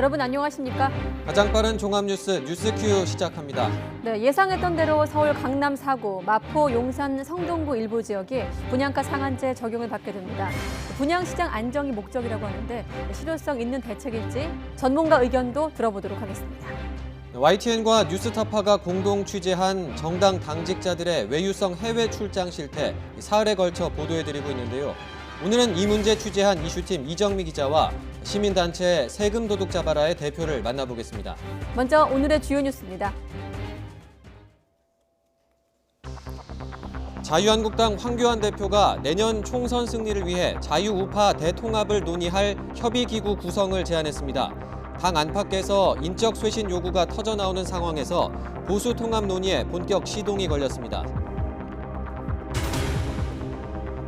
여러분 안녕하십니까? 가장 빠른 종합뉴스 뉴스큐 시작합니다. 네, 예상했던 대로 서울 강남 4구, 마포, 용산, 성동구 일부 지역이 분양가 상한제 적용을 받게 됩니다. 분양시장 안정이 목적이라고 하는데 실효성 있는 대책일지 전문가 의견도 들어보도록 하겠습니다. YTN과 뉴스타파가 공동 취재한 정당 당직자들의 외유성 해외 출장 실태 사흘에 걸쳐 보도해드리고 있는데요. 오늘은 이 문제 취재한 이슈팀 이정미 기자와 시민단체 세금 도둑 잡아라의 대표를 만나보겠습니다. 먼저 오늘의 주요 뉴스입니다. 자유한국당 황교안 대표가 내년 총선 승리를 위해 자유우파 대통합을 논의할 협의기구 구성을 제안했습니다. 당 안팎에서 인적 쇄신 요구가 터져나오는 상황에서 보수 통합 논의에 본격 시동이 걸렸습니다.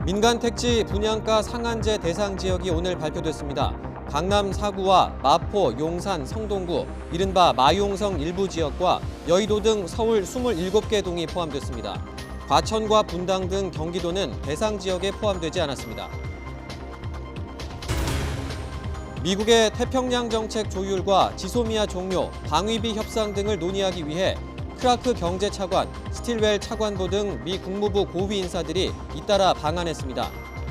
민간 택지 분양가 상한제 대상 지역이 오늘 발표됐습니다. 강남 4구와 마포, 용산, 성동구, 이른바 마용성 일부 지역과 여의도 등 서울 27개 동이 포함됐습니다. 과천과 분당 등 경기도는 대상 지역에 포함되지 않았습니다. 미국의 태평양 정책 조율과 지소미아 종료, 방위비 협상 등을 논의하기 위해 크라크 경제차관, 스틸웰 차관보 등 미 국무부 고위 인사들이 잇따라 방한했습니다.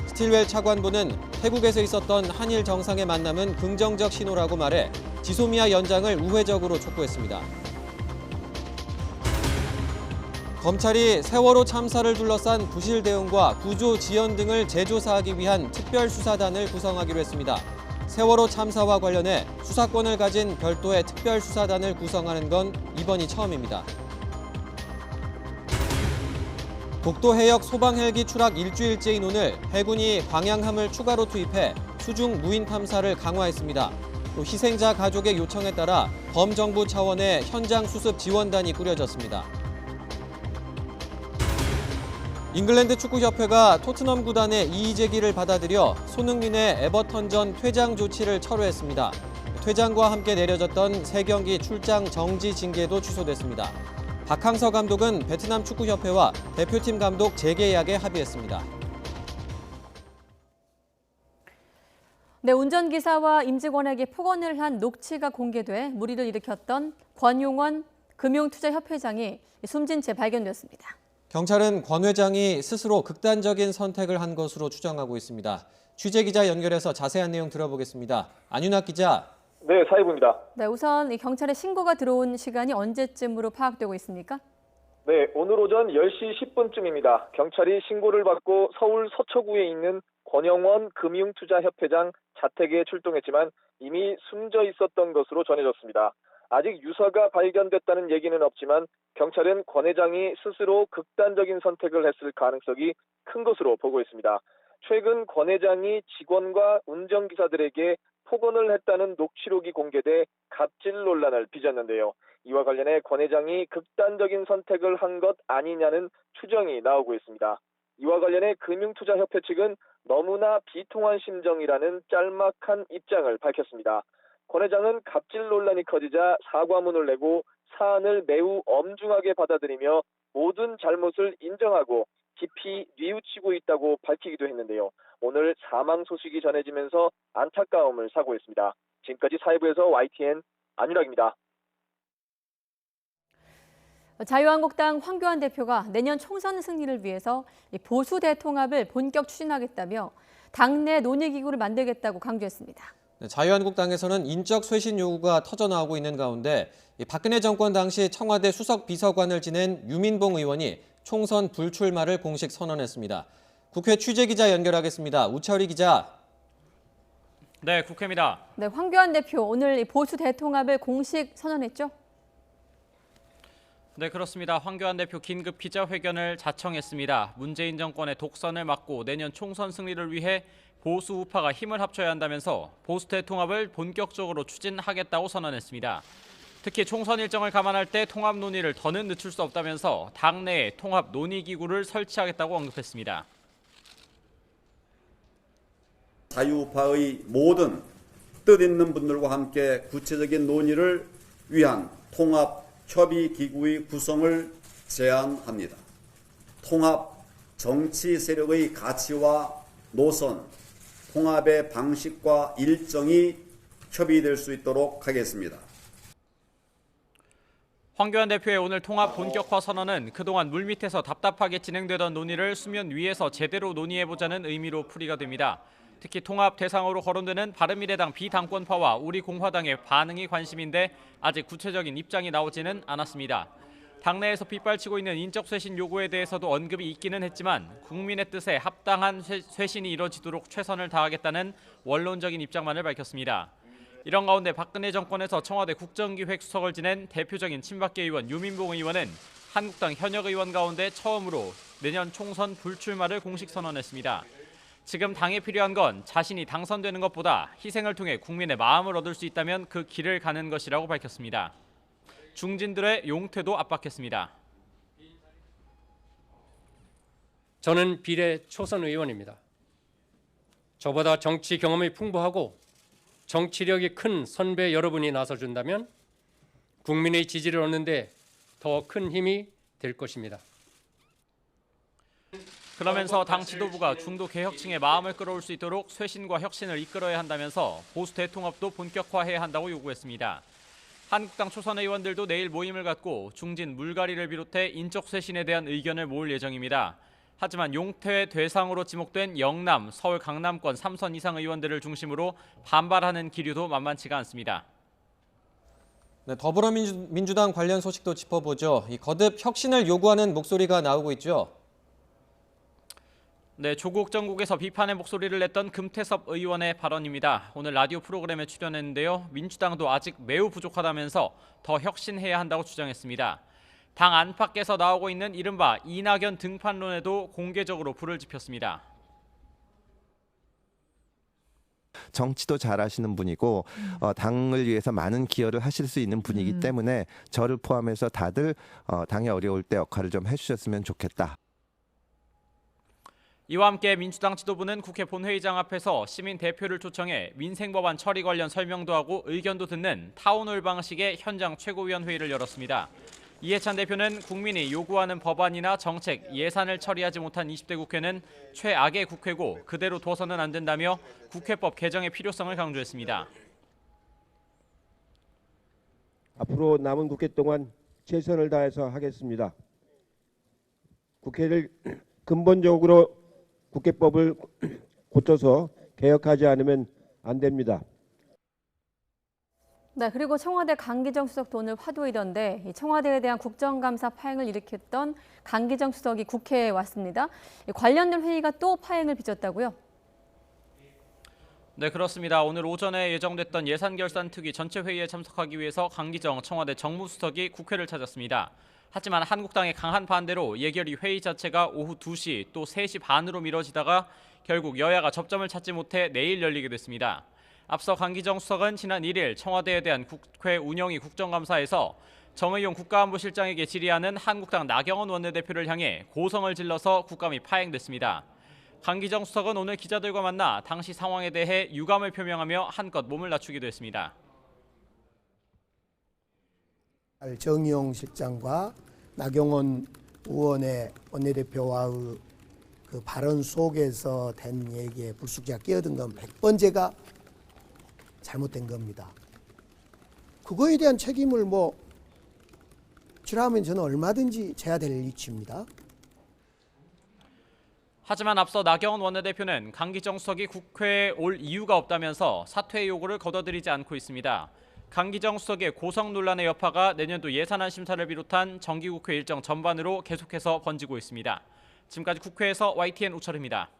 스틸웰 차관보는 태국에서 있었던 한일 정상의 만남은 긍정적 신호라고 말해 지소미아 연장을 우회적으로 촉구했습니다. 검찰이 세월호 참사를 둘러싼 부실 대응과 구조 지연 등을 재조사하기 위한 특별수사단을 구성하기로 했습니다. 세월호 참사와 관련해 수사권을 가진 별도의 특별수사단을 구성하는 건 이번이 처음입니다. 독도 해역 소방 헬기 추락 일주일째인 오늘 해군이 광양함을 추가로 투입해 수중 무인 탐사를 강화했습니다. 또 희생자 가족의 요청에 따라 범정부 차원의 현장 수습 지원단이 꾸려졌습니다. 잉글랜드 축구협회가 토트넘 구단의 이의 제기를 받아들여 손흥민의 에버턴전 퇴장 조치를 철회했습니다. 퇴장과 함께 내려졌던 3경기 출장 정지 징계도 취소됐습니다. 박항서 감독은 베트남 축구협회와 대표팀 감독 재계약에 합의했습니다. 네, 운전기사와 임직원에게 폭언을 한 녹취가 공개돼 물의를 일으켰던 권용원 금융투자협회장이 숨진 채 발견됐습니다. 경찰은 권 회장이 스스로 극단적인 선택을 한 것으로 추정하고 있습니다. 취재기자 연결해서 자세한 내용 들어보겠습니다. 안윤학 기자. 네, 사회부입니다. 네, 우선 경찰에 신고가 들어온 시간이 언제쯤으로 파악되고 있습니까? 네, 오늘 오전 10시 10분쯤입니다. 경찰이 신고를 받고 서울 서초구에 있는 권영원 금융투자협회장 자택에 출동했지만 이미 숨져 있었던 것으로 전해졌습니다. 아직 유서가 발견됐다는 얘기는 없지만 경찰은 권 회장이 스스로 극단적인 선택을 했을 가능성이 큰 것으로 보고 있습니다. 최근 권 회장이 직원과 운전기사들에게 폭언을 했다는 녹취록이 공개돼 갑질 논란을 빚었는데요. 이와 관련해 권 회장이 극단적인 선택을 한 것 아니냐는 추정이 나오고 있습니다. 이와 관련해 금융투자협회 측은 너무나 비통한 심정이라는 짤막한 입장을 밝혔습니다. 권 회장은 갑질 논란이 커지자 사과문을 내고 사안을 매우 엄중하게 받아들이며 모든 잘못을 인정하고 깊이 뉘우치고 있다고 밝히기도 했는데요. 오늘 사망 소식이 전해지면서 안타까움을 사고했습니다. 지금까지 사회부에서 YTN 안윤학입니다. 자유한국당 황교안 대표가 내년 총선 승리를 위해서 보수 대통합을 본격 추진하겠다며 당내 논의기구를 만들겠다고 강조했습니다. 자유한국당에서는 인적 쇄신 요구가 터져나오고 있는 가운데 박근혜 정권 당시 청와대 수석 비서관을 지낸 유민봉 의원이 총선 불출마를 공식 선언했습니다. 국회 취재기자 연결하겠습니다. 우철희 기자. 네, 국회입니다. 네, 황교안 대표 오늘 보수 대통합을 공식 선언했죠? 네, 그렇습니다. 황교안 대표 긴급 기자회견을 자청했습니다. 문재인 정권의 독선을 막고 내년 총선 승리를 위해 보수 우파가 힘을 합쳐야 한다면서 보수 대통합을 본격적으로 추진하겠다고 선언했습니다. 특히 총선 일정을 감안할 때 통합 논의를 더는 늦출 수 없다면서 당내에 통합 논의기구를 설치하겠다고 언급했습니다. 자유우파의 모든 뜻있는 분들과 함께 구체적인 논의를 위한 통합 협의기구의 구성을 제안합니다. 통합 정치 세력의 가치와 노선, 통합의 방식과 일정이 협의될 수 있도록 하겠습니다. 황교안 대표의 오늘 통합 본격화 선언은 그동안 물밑에서 답답하게 진행되던 논의를 수면 위에서 제대로 논의해보자는 의미로 풀이가 됩니다. 특히 통합 대상으로 거론되는 바른미래당 비당권파와 우리공화당의 반응이 관심인데 아직 구체적인 입장이 나오지는 않았습니다. 당내에서 빗발치고 있는 인적쇄신 요구에 대해서도 언급이 있기는 했지만 국민의 뜻에 합당한 쇄신이 이뤄지도록 최선을 다하겠다는 원론적인 입장만을 밝혔습니다. 이런 가운데 박근혜 정권에서 청와대 국정기획수석을 지낸 대표적인 친박계 의원 유민봉 의원은 한국당 현역 의원 가운데 처음으로 내년 총선 불출마를 공식 선언했습니다. 지금 당에 필요한 건 자신이 당선되는 것보다 희생을 통해 국민의 마음을 얻을 수 있다면 그 길을 가는 것이라고 밝혔습니다. 중진들의 용퇴도 압박했습니다. 저는 비례 초선 의원입니다. 저보다 정치 경험이 풍부하고 정치력이 큰 선배 여러분이 나서준다면 국민의 지지를 얻는데 더 큰 힘이 될 것입니다. 그러면서 당 지도부가 중도 개혁층의 마음을 끌어올 수 있도록 쇄신과 혁신을 이끌어야 한다면서 보수 대통합도 본격화해야 한다고 요구했습니다. 한국당 초선 의원들도 내일 모임을 갖고 중진 물갈이를 비롯해 인적 쇄신에 대한 의견을 모을 예정입니다. 하지만 용퇴 대상으로 지목된 영남, 서울 강남권 3선 이상 의원들을 중심으로 반발하는 기류도 만만치가 않습니다. 네, 더불어민주당 관련 소식도 짚어보죠. 이 거듭 혁신을 요구하는 목소리가 나오고 있죠. 네, 조국 정국에서 비판의 목소리를 냈던 금태섭 의원의 발언입니다. 오늘 라디오 프로그램에 출연했는데요. 민주당도 아직 매우 부족하다면서 더 혁신해야 한다고 주장했습니다. 당 안팎에서 나오고 있는 이른바 이낙연 등판론에도 공개적으로 불을 지폈습니다. 정치도 잘하시는 분이고 당을 위해서 많은 기여를 하실 수 있는 분이기 때문에 저를 포함해서 다들 당이 어려울 때 역할을 좀 해주셨으면 좋겠다. 이와 함께 민주당 지도부는 국회 본회의장 앞에서 시민 대표를 초청해 민생법안 처리 관련 설명도 하고 의견도 듣는 타운홀 방식의 현장 최고위원회의를 열었습니다. 이해찬 대표는 국민이 요구하는 법안이나 정책, 예산을 처리하지 못한 20대 국회는 최악의 국회고 그대로 둬서는 안 된다며 국회법 개정의 필요성을 강조했습니다. 앞으로 남은 국회 동안 최선을 다해서 하겠습니다. 국회를 근본적으로 국회법을 고쳐서 개혁하지 않으면 안 됩니다. 네, 그리고 청와대 강기정 수석도 오늘 화두이던데 이 청와대에 대한 국정감사 파행을 일으켰던 강기정 수석이 국회에 왔습니다. 관련된 회의가 또 파행을 빚었다고요? 네, 그렇습니다. 오늘 오전에 예정됐던 예산결산특위 전체 회의에 참석하기 위해서 강기정 청와대 정무수석이 국회를 찾았습니다. 하지만 한국당의 강한 반대로 예결위 회의 자체가 오후 2시 또 3시 반으로 미뤄지다가 결국 여야가 접점을 찾지 못해 내일 열리게 됐습니다. 앞서 강기정 수석은 지난 1일 청와대에 대한 국회 운영위 국정감사에서 정의용 국가안보실장에게 질의하는 한국당 나경원 원내대표를 향해 고성을 질러서 국감이 파행됐습니다. 강기정 수석은 오늘 기자들과 만나 당시 상황에 대해 유감을 표명하며 한껏 몸을 낮추기도 했습니다. 정의용 실장과 나경원 의원의 원내대표와의 그 발언 속에서 된 얘기에 불쑥자 끼어든 건 100번째가 잘못된 겁니다. 그거에 대한 책임을 지라면 저는 얼마든지 져야 될 이치입니다. 하지만 앞서 나경원 원내대표는 강기정 수석이 국회에 올 이유가 없다면서 사퇴 요구를 거둬들이지 않고 있습니다. 강기정 수석의 고성 논란의 여파가 내년도 예산안 심사를 비롯한 정기국회 일정 전반으로 계속해서 번지고 있습니다. 지금까지 국회에서 YTN 우철입니다.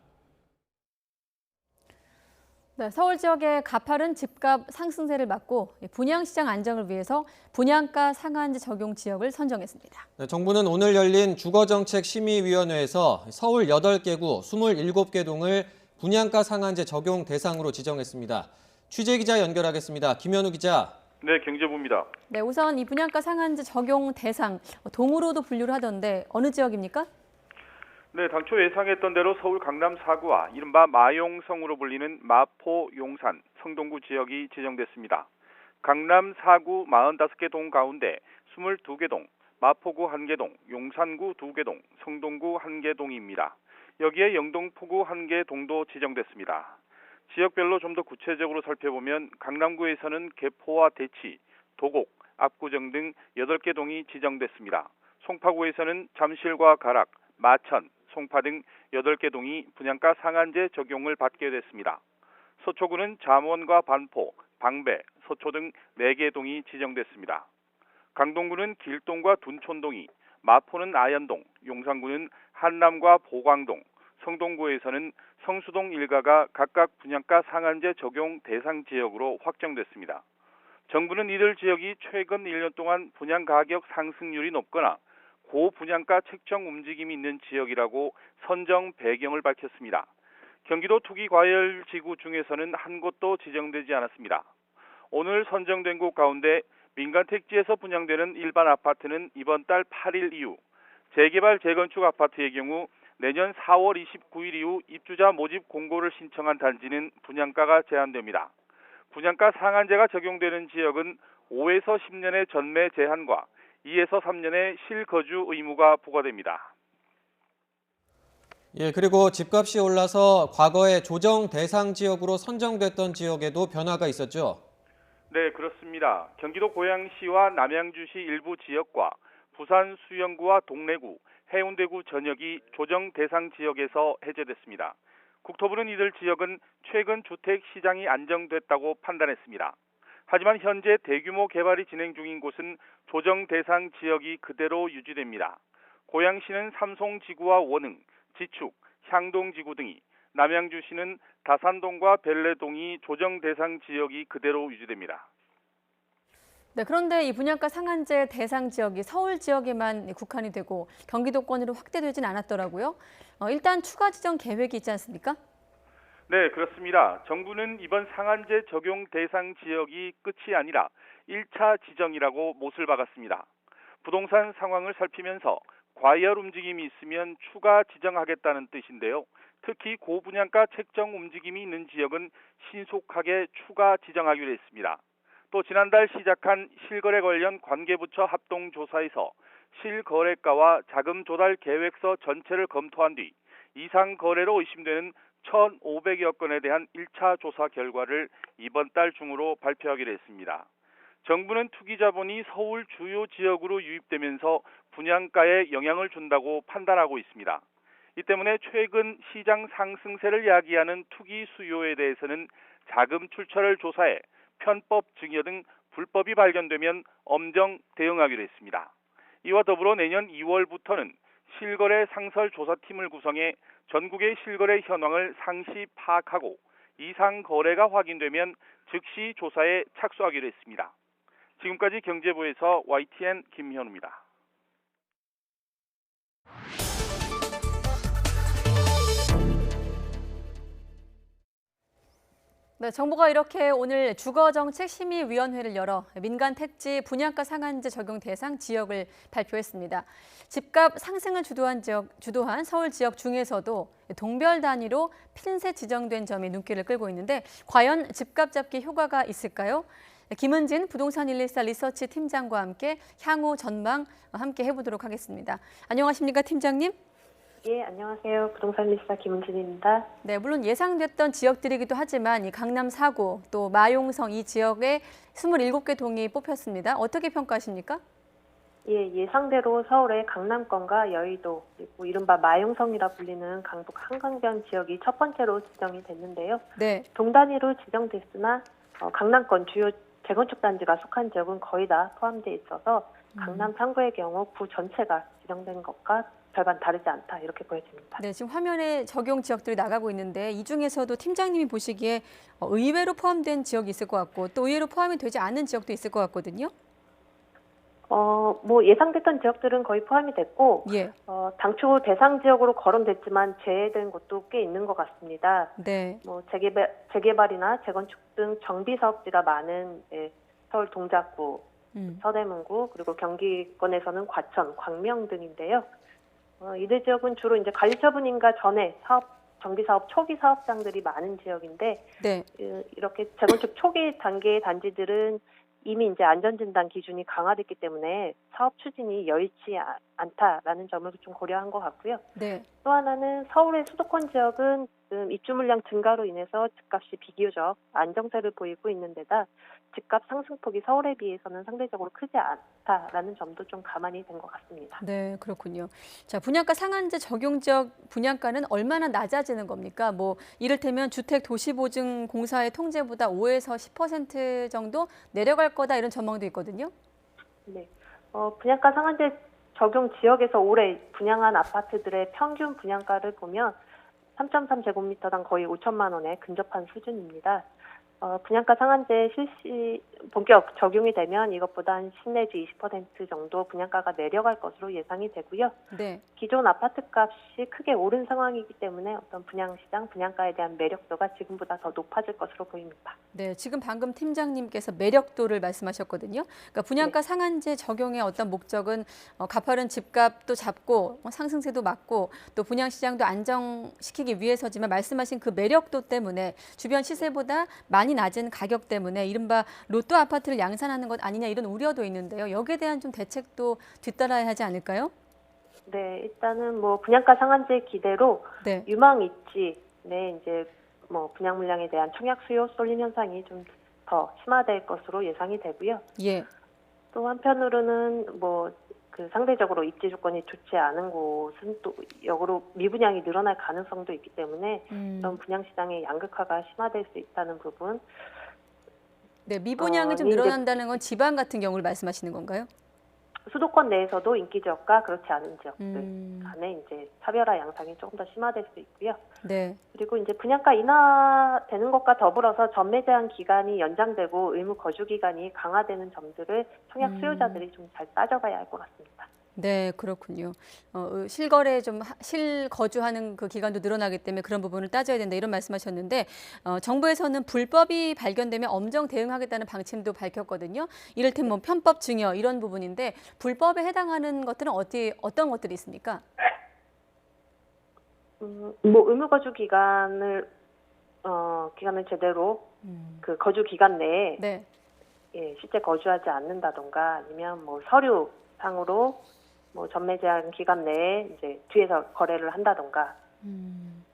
네, 서울 지역의 가파른 집값 상승세를 막고 분양시장 안정을 위해서 분양가 상한제 적용 지역을 선정했습니다. 네, 정부는 오늘 열린 주거정책심의위원회에서 서울 8개구 27개 동을 분양가 상한제 적용 대상으로 지정했습니다. 취재기자 연결하겠습니다. 김현우 기자. 네, 경제부입니다. 네, 우선 이 분양가 상한제 적용 대상 동으로도 분류를 하던데 어느 지역입니까? 네, 당초 예상했던 대로 서울 강남 4구와 이른바 마용성으로 불리는 마포, 용산, 성동구 지역이 지정됐습니다. 강남 4구 45개 동 가운데 22개 동, 마포구 1개 동, 용산구 2개 동, 성동구 1개 동입니다. 여기에 영등포구 1개 동도 지정됐습니다. 지역별로 좀 더 구체적으로 살펴보면 강남구에서는 개포와 대치, 도곡, 압구정 등 8개 동이 지정됐습니다. 송파구에서는 잠실과 가락, 마천, 송파 등 8개 동이 분양가 상한제 적용을 받게 됐습니다. 서초구는 잠원과 반포, 방배, 서초 등 4개 동이 지정됐습니다. 강동구는 길동과 둔촌동이, 마포는 아현동, 용산구는 한남과 보광동, 성동구에서는 성수동 일가가 각각 분양가 상한제 적용 대상 지역으로 확정됐습니다. 정부는 이들 지역이 최근 1년 동안 분양가격 상승률이 높거나 고분양가 책정 움직임이 있는 지역이라고 선정 배경을 밝혔습니다. 경기도 투기과열지구 중에서는 한 곳도 지정되지 않았습니다. 오늘 선정된 곳 가운데 민간 택지에서 분양되는 일반 아파트는 이번 달 8일 이후, 재개발 재건축 아파트의 경우 내년 4월 29일 이후 입주자 모집 공고를 신청한 단지는 분양가가 제한됩니다. 분양가 상한제가 적용되는 지역은 5에서 10년의 전매 제한과 2에서 3년의 실거주 의무가 부과됩니다. 예, 그리고 집값이 올라서 과거에 조정 대상 지역으로 선정됐던 지역에도 변화가 있었죠. 네, 그렇습니다. 경기도 고양시와 남양주시 일부 지역과 부산 수영구와 동래구, 해운대구 전역이 조정 대상 지역에서 해제됐습니다. 국토부는 이들 지역은 최근 주택 시장이 안정됐다고 판단했습니다. 하지만 현재 대규모 개발이 진행 중인 곳은 조정 대상 지역이 그대로 유지됩니다. 고양시는 삼송지구와 원흥, 지축, 향동지구 등이, 남양주시는 다산동과 벨레동이 조정 대상 지역이 그대로 유지됩니다. 네, 그런데 이 분양가 상한제 대상 지역이 서울 지역에만 국한이 되고 경기도권으로 확대되진 않았더라고요. 일단 추가 지정 계획이 있지 않습니까? 네, 그렇습니다. 정부는 이번 상한제 적용 대상 지역이 끝이 아니라 1차 지정이라고 못을 박았습니다. 부동산 상황을 살피면서 과열 움직임이 있으면 추가 지정하겠다는 뜻인데요. 특히 고분양가 책정 움직임이 있는 지역은 신속하게 추가 지정하기로 했습니다. 또 지난달 시작한 실거래 관련 관계부처 합동조사에서 실거래가와 자금 조달 계획서 전체를 검토한 뒤 이상 거래로 의심되는 1,500여 건에 대한 1차 조사 결과를 이번 달 중으로 발표하기로 했습니다. 정부는 투기 자본이 서울 주요 지역으로 유입되면서 분양가에 영향을 준다고 판단하고 있습니다. 이 때문에 최근 시장 상승세를 야기하는 투기 수요에 대해서는 자금 출처를 조사해 편법 증여 등 불법이 발견되면 엄정 대응하기로 했습니다. 이와 더불어 내년 2월부터는 실거래 상설 조사팀을 구성해 전국의 실거래 현황을 상시 파악하고 이상 거래가 확인되면 즉시 조사에 착수하기로 했습니다. 지금까지 경제부에서 YTN 김현우입니다. 네, 정부가 이렇게 오늘 주거정책심의위원회를 열어 민간 택지 분양가 상한제 적용 대상 지역을 발표했습니다. 집값 상승을 주도한 서울 지역 중에서도 동별 단위로 핀셋 지정된 점이 눈길을 끌고 있는데 과연 집값 잡기 효과가 있을까요? 김은진 부동산 114 리서치 팀장과 함께 향후 전망 함께 해보도록 하겠습니다. 안녕하십니까, 팀장님? 예, 안녕하세요. 부동산 리스타 김은진입니다. 네, 물론 예상됐던 지역들이기도 하지만 이 강남 4구 또 마용성 이 지역에 27개 동이 뽑혔습니다. 어떻게 평가하십니까? 예, 예상대로 서울의 강남권과 여의도 그리고 이른바 마용성이라 불리는 강북 한강변 지역이 첫 번째로 지정이 됐는데요. 네. 동단위로 지정됐으나 강남권 주요 재건축 단지가 속한 지역은 거의 다 포함되어 있어서 강남 3구의 경우 구 전체가 지정된 것과 별반 다르지 않다 이렇게 보여집니다. 네, 지금 화면에 적용 지역들이 나가고 있는데 이 중에서도 팀장님이 보시기에 의외로 포함된 지역이 있을 것 같고 또 의외로 포함이 되지 않은 지역도 있을 것 같거든요. 뭐 예상됐던 지역들은 거의 포함이 됐고 예. 당초 대상 지역으로 거론됐지만 제외된 곳도 꽤 있는 것 같습니다. 네. 뭐 재개발이나 재건축 등 정비 사업지가 많은 서울 동작구, 서대문구 그리고 경기권에서는 과천, 광명 등인데요. 이들 지역은 주로 이제 관리처분인가 전에 정비 사업 초기 사업장들이 많은 지역인데 네. 이렇게 재건축 초기 단계의 단지들은 이미 이제 안전진단 기준이 강화됐기 때문에 사업 추진이 여의치 않다라는 점을 좀 고려한 것 같고요. 네. 또 하나는 서울의 수도권 지역은 지금 입주 물량 증가로 인해서 집값이 비교적 안정세를 보이고 있는 데다 집값 상승폭이 서울에 비해서는 상대적으로 크지 않다라는 점도 좀 감안이 된 것 같습니다. 네, 그렇군요. 자, 분양가 상한제 적용 지역 분양가는 얼마나 낮아지는 겁니까? 뭐 이를테면 주택 도시보증공사의 통제보다 5에서 10% 정도 내려갈 거다 이런 전망도 있거든요. 네, 분양가 상한제 적용 지역에서 올해 분양한 아파트들의 평균 분양가를 보면 3.3제곱미터당 거의 5천만 원에 근접한 수준입니다. 분양가 상한제 실시 본격 적용이 되면 이것보다 한 10 내지 20% 정도 분양가가 내려갈 것으로 예상이 되고요. 네. 기존 아파트값이 크게 오른 상황이기 때문에 어떤 분양시장, 분양가에 대한 매력도가 지금보다 더 높아질 것으로 보입니다. 네, 지금 방금 팀장님께서 매력도를 말씀하셨거든요. 그러니까 분양가 상한제 적용의 어떤 목적은 가파른 집값도 잡고 상승세도 막고 또 분양시장도 안정시키기 위해서지만 말씀하신 그 매력도 때문에 주변 시세보다 많이 낮은 가격 때문에 이른바 로또 아파트를 양산하는 것 아니냐 이런 우려도 있는데요. 여기에 대한 좀 대책도 뒤따라야 하지 않을까요? 네, 일단은 뭐 분양가 상한제 기대로 네. 유망 입지 내 이제 뭐 분양 물량에 대한 청약 수요 쏠림 현상이 좀 더 심화될 것으로 예상이 되고요. 예. 또 한편으로는 뭐 그 상대적으로 입지 조건이 좋지 않은 곳은 또 역으로 미분양이 늘어날 가능성도 있기 때문에 이런 분양 시장의 양극화가 심화될 수 있다는 부분. 네, 미분양이 좀 늘어난다는 건 지방 같은 경우를 말씀하시는 건가요? 수도권 내에서도 인기 지역과 그렇지 않은 지역들 간에 이제 차별화 양상이 조금 더 심화될 수 있고요. 네. 그리고 이제 분양가 인하되는 것과 더불어서 전매 제한 기간이 연장되고 의무 거주 기간이 강화되는 점들을 청약 수요자들이 좀 잘 따져봐야 할 것 같습니다. 네, 그렇군요. 실거래 좀 실거주하는 그 기간도 늘어나기 때문에 그런 부분을 따져야 된다 이런 말씀하셨는데 정부에서는 불법이 발견되면 엄정 대응하겠다는 방침도 밝혔거든요. 이를테면 뭐 편법 증여 이런 부분인데 불법에 해당하는 것들은 어떤 것들이 있습니까? 뭐 의무 거주 기간을 제대로 그 거주 기간 내에 네. 예, 실제 거주하지 않는다던가 아니면 뭐 서류상으로 뭐 전매 제한 기간 내에 이제 뒤에서 거래를 한다던가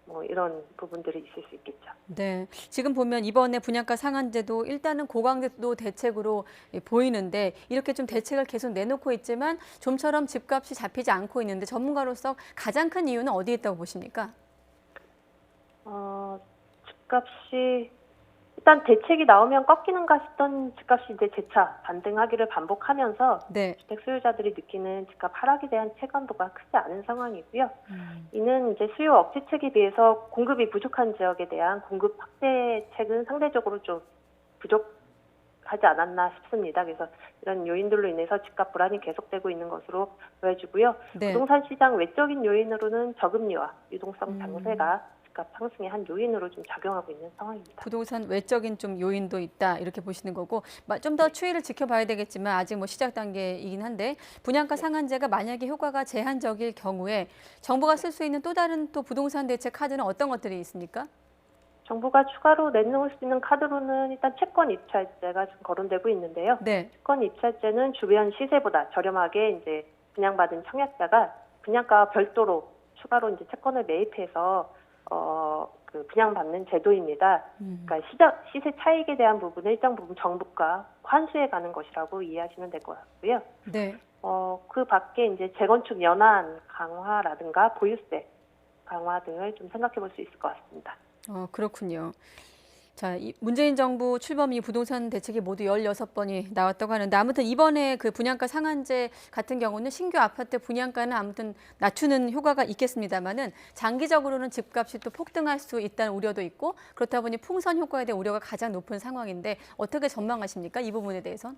뭐 이런 부분들이 있을 수 있겠죠. 네, 지금 보면 이번에 분양가 상한제도 일단은 고강도 대책으로 보이는데 이렇게 좀 대책을 계속 내놓고 있지만 좀처럼 집값이 잡히지 않고 있는데 전문가로서 가장 큰 이유는 어디에 있다고 보십니까? 집값이 일단 대책이 나오면 꺾이는가 싶던 집값이 이제 재차 반등하기를 반복하면서 네. 주택 수요자들이 느끼는 집값 하락에 대한 체감도가 크지 않은 상황이고요. 이는 이제 수요 억제책에 비해서 공급이 부족한 지역에 대한 공급 확대책은 상대적으로 좀 부족하지 않았나 싶습니다. 그래서 이런 요인들로 인해서 집값 불안이 계속되고 있는 것으로 보여지고요. 네. 부동산 시장 외적인 요인으로는 저금리와 유동성 장세가 집값 상승의 한 요인으로 좀 작용하고 있는 상황입니다. 부동산 외적인 좀 요인도 있다 이렇게 보시는 거고 좀 더 추이를 지켜봐야 되겠지만 아직 뭐 시작 단계이긴 한데 분양가 상한제가 만약에 효과가 제한적일 경우에 정부가 쓸 수 있는 또 다른 또 부동산 대책 카드는 어떤 것들이 있습니까? 정부가 추가로 내놓을 수 있는 카드로는 일단 채권 입찰제가 지금 거론되고 있는데요. 네. 채권 입찰제는 주변 시세보다 저렴하게 이제 분양받은 청약자가 분양가와 별도로 추가로 이제 채권을 매입해서 그 분양받는 제도입니다. 그러니까 시세 차익에 대한 부분을 일정 부분 정부가 환수해 가는 것이라고 이해하시면 될 것 같고요. 네. 그 밖에 이제 재건축 연한 강화라든가 보유세 강화 등을 좀 생각해 볼 수 있을 것 같습니다. 그렇군요. 자, 문재인 정부 출범 이후 부동산 대책이 모두 16번이 나왔다고 하는데 아무튼 이번에 그 분양가 상한제 같은 경우는 신규 아파트 분양가는 아무튼 낮추는 효과가 있겠습니다만은 장기적으로는 집값이 또 폭등할 수 있다는 우려도 있고 그렇다 보니 풍선 효과에 대한 우려가 가장 높은 상황인데 어떻게 전망하십니까? 이 부분에 대해선?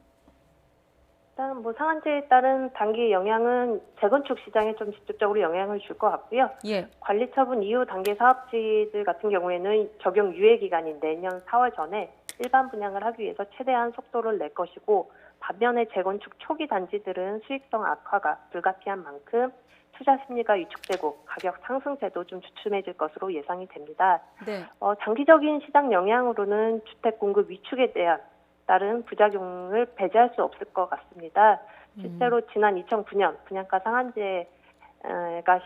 일단 뭐 상한제에 따른 단기 영향은 재건축 시장에 좀 직접적으로 영향을 줄 것 같고요. 예. 관리 처분 이후 단계 사업지들 같은 경우에는 적용 유예 기간인 내년 4월 전에 일반 분양을 하기 위해서 최대한 속도를 낼 것이고 반면에 재건축 초기 단지들은 수익성 악화가 불가피한 만큼 투자 심리가 위축되고 가격 상승세도 좀 주춤해질 것으로 예상이 됩니다. 네. 장기적인 시장 영향으로는 주택 공급 위축에 대한 따른 부작용을 배제할 수 없을 것 같습니다. 실제로 지난 2009년 분양가 상한제가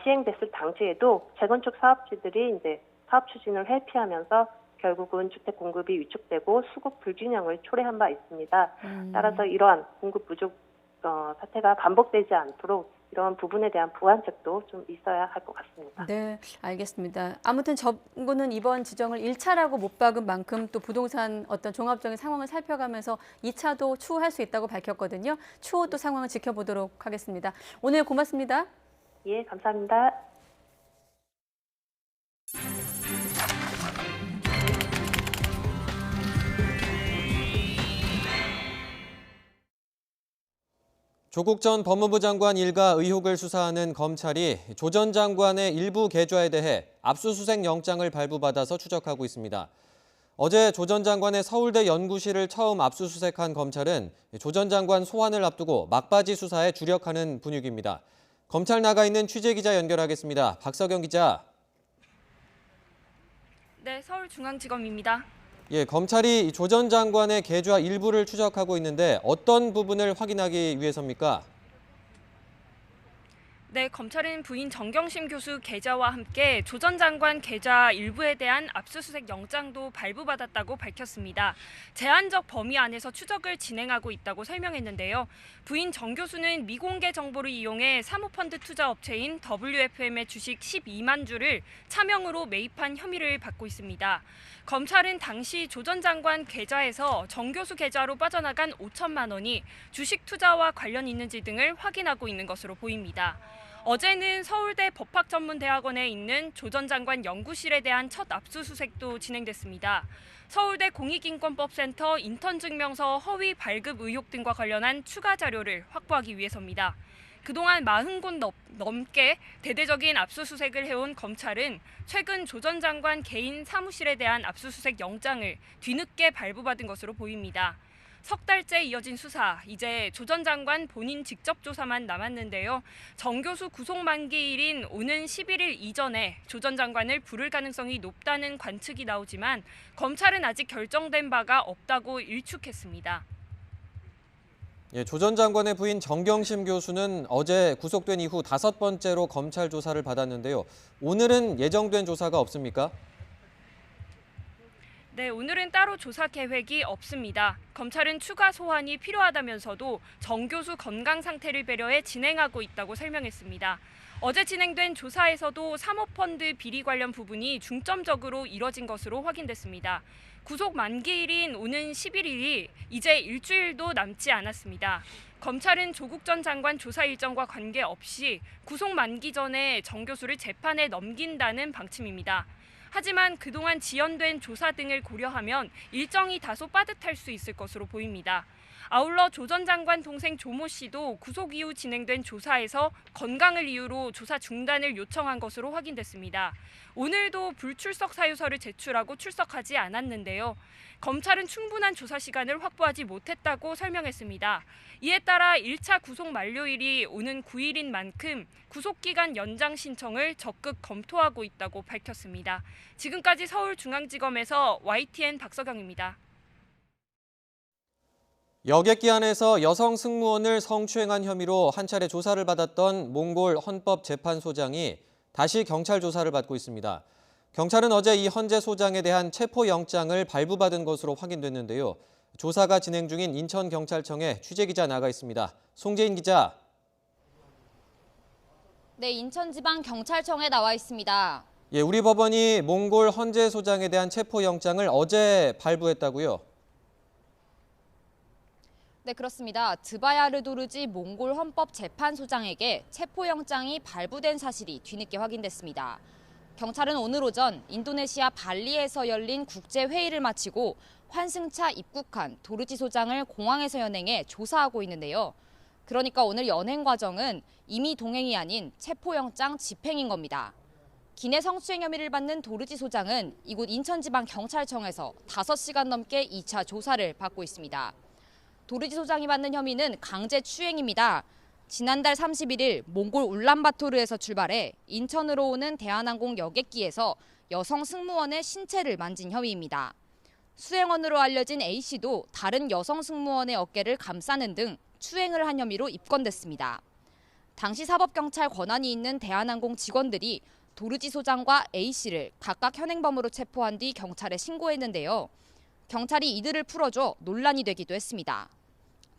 시행됐을 당시에도 재건축 사업지들이 이제 사업 추진을 회피하면서 결국은 주택 공급이 위축되고 수급 불균형을 초래한 바 있습니다. 따라서 이러한 공급 부족 사태가 반복되지 않도록 이런 부분에 대한 보완책도 좀 있어야 할 것 같습니다. 네, 알겠습니다. 아무튼 정부는 이번 지정을 1차라고 못 박은 만큼 또 부동산 어떤 종합적인 상황을 살펴가면서 2차도 추후할 수 있다고 밝혔거든요. 추후 또 상황을 지켜보도록 하겠습니다. 오늘 고맙습니다. 예, 감사합니다. 조국 전 법무부 장관 일가 의혹을 수사하는 검찰이 조 전 장관의 일부 계좌에 대해 압수수색 영장을 발부받아서 추적하고 있습니다. 어제 조 전 장관의 서울대 연구실을 처음 압수수색한 검찰은 조 전 장관 소환을 앞두고 막바지 수사에 주력하는 분위기입니다. 검찰 나가 있는 취재기자 연결하겠습니다. 박석영 기자. 네, 서울중앙지검입니다. 예, 검찰이 조 전 장관의 계좌 일부를 추적하고 있는데 어떤 부분을 확인하기 위해서입니까? 네, 검찰은 부인 정경심 교수 계좌와 함께 조 전 장관 계좌 일부에 대한 압수수색 영장도 발부받았다고 밝혔습니다. 제한적 범위 안에서 추적을 진행하고 있다고 설명했는데요. 부인 정 교수는 미공개 정보를 이용해 사모펀드 투자업체인 WFM의 주식 12만 주를 차명으로 매입한 혐의를 받고 있습니다. 검찰은 당시 조 전 장관 계좌에서 정 교수 계좌로 빠져나간 5천만 원이 주식 투자와 관련 있는지 등을 확인하고 있는 것으로 보입니다. 어제는 서울대 법학전문대학원에 있는 조 전 장관 연구실에 대한 첫 압수수색도 진행됐습니다. 서울대 공익인권법센터 인턴증명서 허위 발급 의혹 등과 관련한 추가 자료를 확보하기 위해서입니다. 그동안 40곳 넘게 대대적인 압수수색을 해온 검찰은 최근 조 전 장관 개인 사무실에 대한 압수수색 영장을 뒤늦게 발부받은 것으로 보입니다. 석 달째 이어진 수사, 이제 조 전 장관 본인 직접 조사만 남았는데요. 정 교수 구속 만기일인 오는 11일 이전에 조 전 장관을 부를 가능성이 높다는 관측이 나오지만 검찰은 아직 결정된 바가 없다고 일축했습니다. 예, 조 전 장관의 부인 정경심 교수는 어제 구속된 이후 5번째로 검찰 조사를 받았는데요. 오늘은 예정된 조사가 없습니까? 네, 오늘은 따로 조사 계획이 없습니다. 검찰은 추가 소환이 필요하다면서도 정 교수 건강 상태를 배려해 진행하고 있다고 설명했습니다. 어제 진행된 조사에서도 사모펀드 비리 관련 부분이 중점적으로 이뤄진 것으로 확인됐습니다. 구속 만기일인 오는 11일이 이제 일주일도 남지 않았습니다. 검찰은 조국 전 장관 조사 일정과 관계없이 구속 만기 전에 정 교수를 재판에 넘긴다는 방침입니다. 하지만 그동안 지연된 조사 등을 고려하면 일정이 다소 빠듯할 수 있을 것으로 보입니다. 아울러 조 전 장관 동생 조모 씨도 구속 이후 진행된 조사에서 건강을 이유로 조사 중단을 요청한 것으로 확인됐습니다. 오늘도 불출석 사유서를 제출하고 출석하지 않았는데요. 검찰은 충분한 조사 시간을 확보하지 못했다고 설명했습니다. 이에 따라 1차 구속 만료일이 오는 9일인 만큼 구속기간 연장 신청을 적극 검토하고 있다고 밝혔습니다. 지금까지 서울중앙지검에서 YTN 박석영입니다. 여객기 안에서 여성 승무원을 성추행한 혐의로 한 차례 조사를 받았던 몽골 헌법재판소장이 다시 경찰 조사를 받고 있습니다. 경찰은 어제 이 헌재 소장에 대한 체포영장을 발부받은 것으로 확인됐는데요. 조사가 진행 중인 인천경찰청에 취재기자 나가 있습니다. 송재인 기자. 네, 인천지방경찰청에 나와 있습니다. 예, 우리 법원이 몽골 헌재 소장에 대한 체포영장을 어제 발부했다고요? 네, 그렇습니다. 드바야르도르지 몽골 헌법재판소장에게 체포영장이 발부된 사실이 뒤늦게 확인됐습니다. 경찰은 오늘 오전 인도네시아 발리에서 열린 국제회의를 마치고 환승차 입국한 도르지 소장을 공항에서 연행해 조사하고 있는데요. 그러니까 오늘 연행 과정은 임의 동행이 아닌 체포영장 집행인 겁니다. 기내 성추행 혐의를 받는 도르지 소장은 이곳 인천지방경찰청에서 5시간 넘게 2차 조사를 받고 있습니다. 도르지 소장이 받는 혐의는 강제추행입니다. 지난달 31일 몽골 울란바토르에서 출발해 인천으로 오는 대한항공 여객기에서 여성 승무원의 신체를 만진 혐의입니다. 수행원으로 알려진 A씨도 다른 여성 승무원의 어깨를 감싸는 등 추행을 한 혐의로 입건됐습니다. 당시 사법경찰 권한이 있는 대한항공 직원들이 도르지 소장과 A씨를 각각 현행범으로 체포한 뒤 경찰에 신고했는데요. 경찰이 이들을 풀어줘 논란이 되기도 했습니다.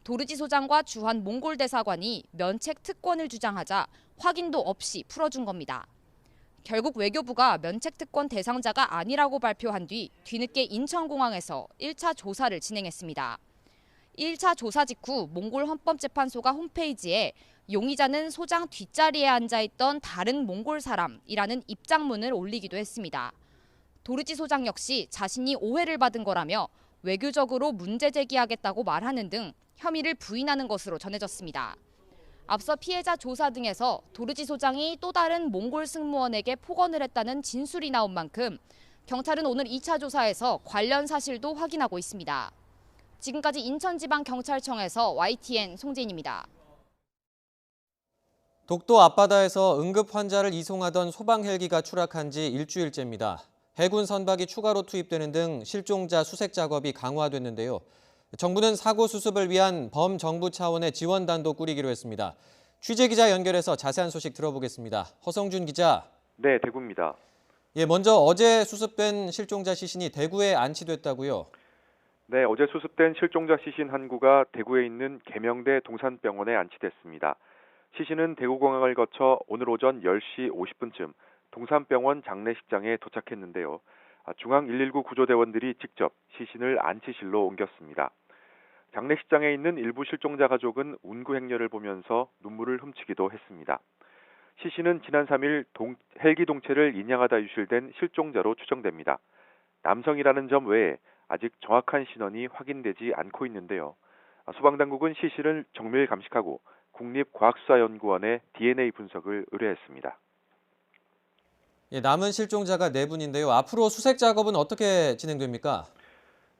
도르지 소장과 주한 몽골 대사관이 면책 특권을 주장하자 확인도 없이 풀어준 겁니다. 결국 외교부가 면책 특권 대상자가 아니라고 발표한 뒤 뒤늦게 인천공항에서 1차 조사를 진행했습니다. 1차 조사 직후 몽골 헌법재판소가 홈페이지에 용의자는 소장 뒷자리에 앉아있던 다른 몽골 사람이라는 입장문을 올리기도 했습니다. 도르지 소장 역시 자신이 오해를 받은 거라며 외교적으로 문제 제기하겠다고 말하는 등 혐의를 부인하는 것으로 전해졌습니다. 앞서 피해자 조사 등에서 도르지 소장이 또 다른 몽골 승무원에게 폭언을 했다는 진술이 나온 만큼 경찰은 오늘 2차 조사에서 관련 사실도 확인하고 있습니다. 지금까지 인천지방경찰청에서 YTN 송재인입니다. 독도 앞바다에서 응급 환자를 이송하던 소방 헬기가 추락한 지 일주일째입니다. 해군 선박이 추가로 투입되는 등 실종자 수색 작업이 강화됐는데요. 정부는 사고 수습을 위한 범정부 차원의 지원단도 꾸리기로 했습니다. 취재기자 연결해서 자세한 소식 들어보겠습니다. 허성준 기자. 네, 대구입니다. 먼저 어제 수습된 실종자 시신이 대구에 안치됐다고요? 네, 어제 수습된 실종자 시신 한 구가 대구에 있는 계명대 동산병원에 안치됐습니다. 시신은 대구공항을 거쳐 오늘 오전 10시 50분쯤 동산병원 장례식장에 도착했는데요. 중앙 119 구조대원들이 직접 시신을 안치실로 옮겼습니다. 장례식장에 있는 일부 실종자 가족은 운구 행렬을 보면서 눈물을 훔치기도 했습니다. 시신은 지난 3일 헬기 동체를 인양하다 유실된 실종자로 추정됩니다. 남성이라는 점 외에 아직 정확한 신원이 확인되지 않고 있는데요. 소방당국은 시신을 정밀 감식하고 국립과학수사연구원에 DNA 분석을 의뢰했습니다. 남은 실종자가 4분인데요. 앞으로 수색 작업은 어떻게 진행됩니까?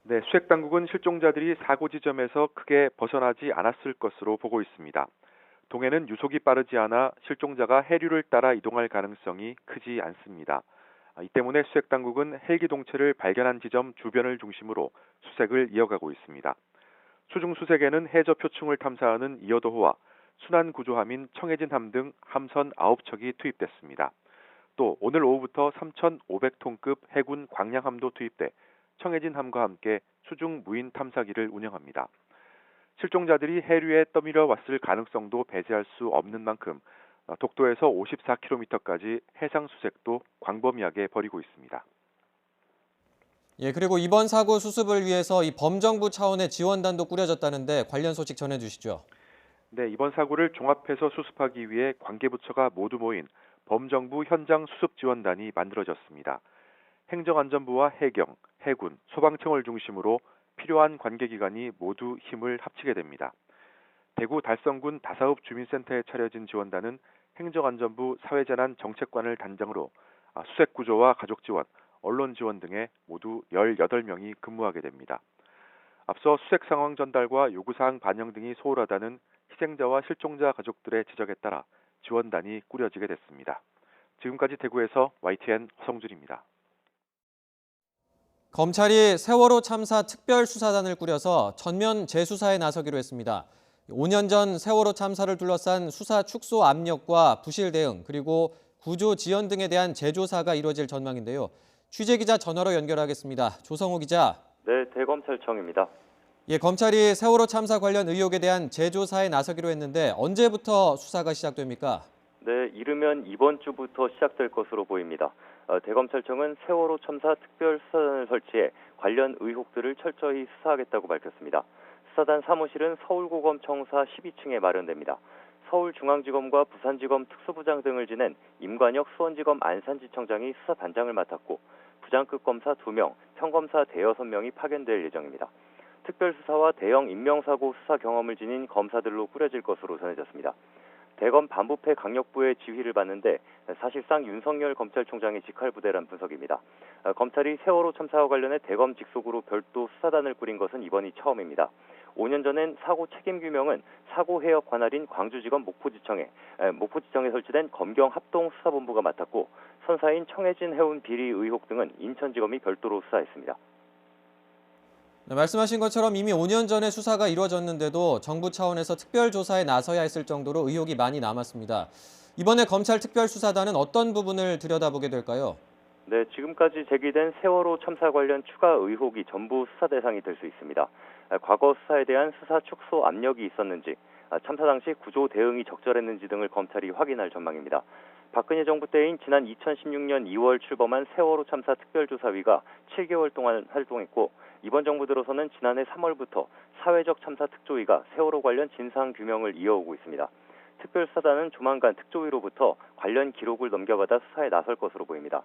네, 수색당국은 실종자들이 사고 지점에서 크게 벗어나지 않았을 것으로 보고 있습니다. 동해는 유속이 빠르지 않아 실종자가 해류를 따라 이동할 가능성이 크지 않습니다. 이 때문에 수색당국은 헬기 동체를 발견한 지점 주변을 중심으로 수색을 이어가고 있습니다. 수중 수색에는 해저 표층을 탐사하는 이어도호와 순환구조함인 청해진함 등 함선 9척이 투입됐습니다. 또 오늘 오후부터 3,500톤급 해군 광량함도 투입돼 청해진함과 함께 수중 무인 탐사기를 운영합니다. 실종자들이 해류에 떠밀려 왔을 가능성도 배제할 수 없는 만큼 독도에서 54km까지 해상 수색도 광범위하게 벌이고 있습니다. 그리고 이번 사고 수습을 위해서 이 범정부 차원의 지원단도 꾸려졌다는데 관련 소식 전해주시죠. 네, 이번 사고를 종합해서 수습하기 위해 관계부처가 모두 모인 범정부 현장 수습 지원단이 만들어졌습니다. 행정안전부와 해경, 해군, 소방청을 중심으로 필요한 관계기관이 모두 힘을 합치게 됩니다. 대구 달성군 다사읍 주민센터에 차려진 지원단은 행정안전부 사회재난정책관을 단장으로 수색구조와 가족지원, 언론지원 등에 모두 18명이 근무하게 됩니다. 앞서 수색상황 전달과 요구사항 반영 등이 소홀하다는 희생자와 실종자 가족들의 지적에 따라 지원단이 꾸려지게 됐습니다. 지금까지 대구에서 YTN 허성준입니다. 검찰이 세월호 참사 특별수사단을 꾸려서 전면 재수사에 나서기로 했습니다. 5년 전 세월호 참사를 둘러싼 수사 축소 압력과 부실 대응 그리고 구조 지연 등에 대한 재조사가 이루어질 전망인데요. 취재기자 전화로 연결하겠습니다. 조성호 기자. 네, 대검찰청입니다. 검찰이 세월호 참사 관련 의혹에 대한 재조사에 나서기로 했는데 언제부터 수사가 시작됩니까? 네, 이르면 이번 주부터 시작될 것으로 보입니다. 대검찰청은 세월호 참사 특별수사단을 설치해 관련 의혹들을 철저히 수사하겠다고 밝혔습니다. 수사단 사무실은 서울고검청사 12층에 마련됩니다. 서울중앙지검과 부산지검 특수부장 등을 지낸 임관혁 수원지검 안산지청장이 수사반장을 맡았고 부장급 검사 2명, 평검사 대여섯 명이 파견될 예정입니다. 특별수사와 대형 인명사고 수사 경험을 지닌 검사들로 꾸려질 것으로 전해졌습니다. 대검 반부패 강력부의 지휘를 받는데 사실상 윤석열 검찰총장의 직할부대란 분석입니다. 검찰이 세월호 참사와 관련해 대검 직속으로 별도 수사단을 꾸린 것은 이번이 처음입니다. 5년 전엔 사고 책임 규명은 사고 해역 관할인 광주지검 목포지청에 설치된 검경합동수사본부가 맡았고 선사인 청해진 해운 비리 의혹 등은 인천지검이 별도로 수사했습니다. 말씀하신 것처럼 이미 5년 전에 수사가 이루어졌는데도 정부 차원에서 특별조사에 나서야 했을 정도로 의혹이 많이 남았습니다. 이번에 검찰 특별수사단은 어떤 부분을 들여다보게 될까요? 네, 지금까지 제기된 세월호 참사 관련 추가 의혹이 전부 수사 대상이 될 수 있습니다. 과거 수사에 대한 수사 축소 압력이 있었는지, 참사 당시 구조 대응이 적절했는지 등을 검찰이 확인할 전망입니다. 박근혜 정부 때인 지난 2016년 2월 출범한 세월호 참사 특별조사위가 7개월 동안 활동했고, 이번 정부 들어서는 지난해 3월부터 사회적 참사 특조위가 세월호 관련 진상 규명을 이어오고 있습니다. 특별수사단은 조만간 특조위로부터 관련 기록을 넘겨받아 수사에 나설 것으로 보입니다.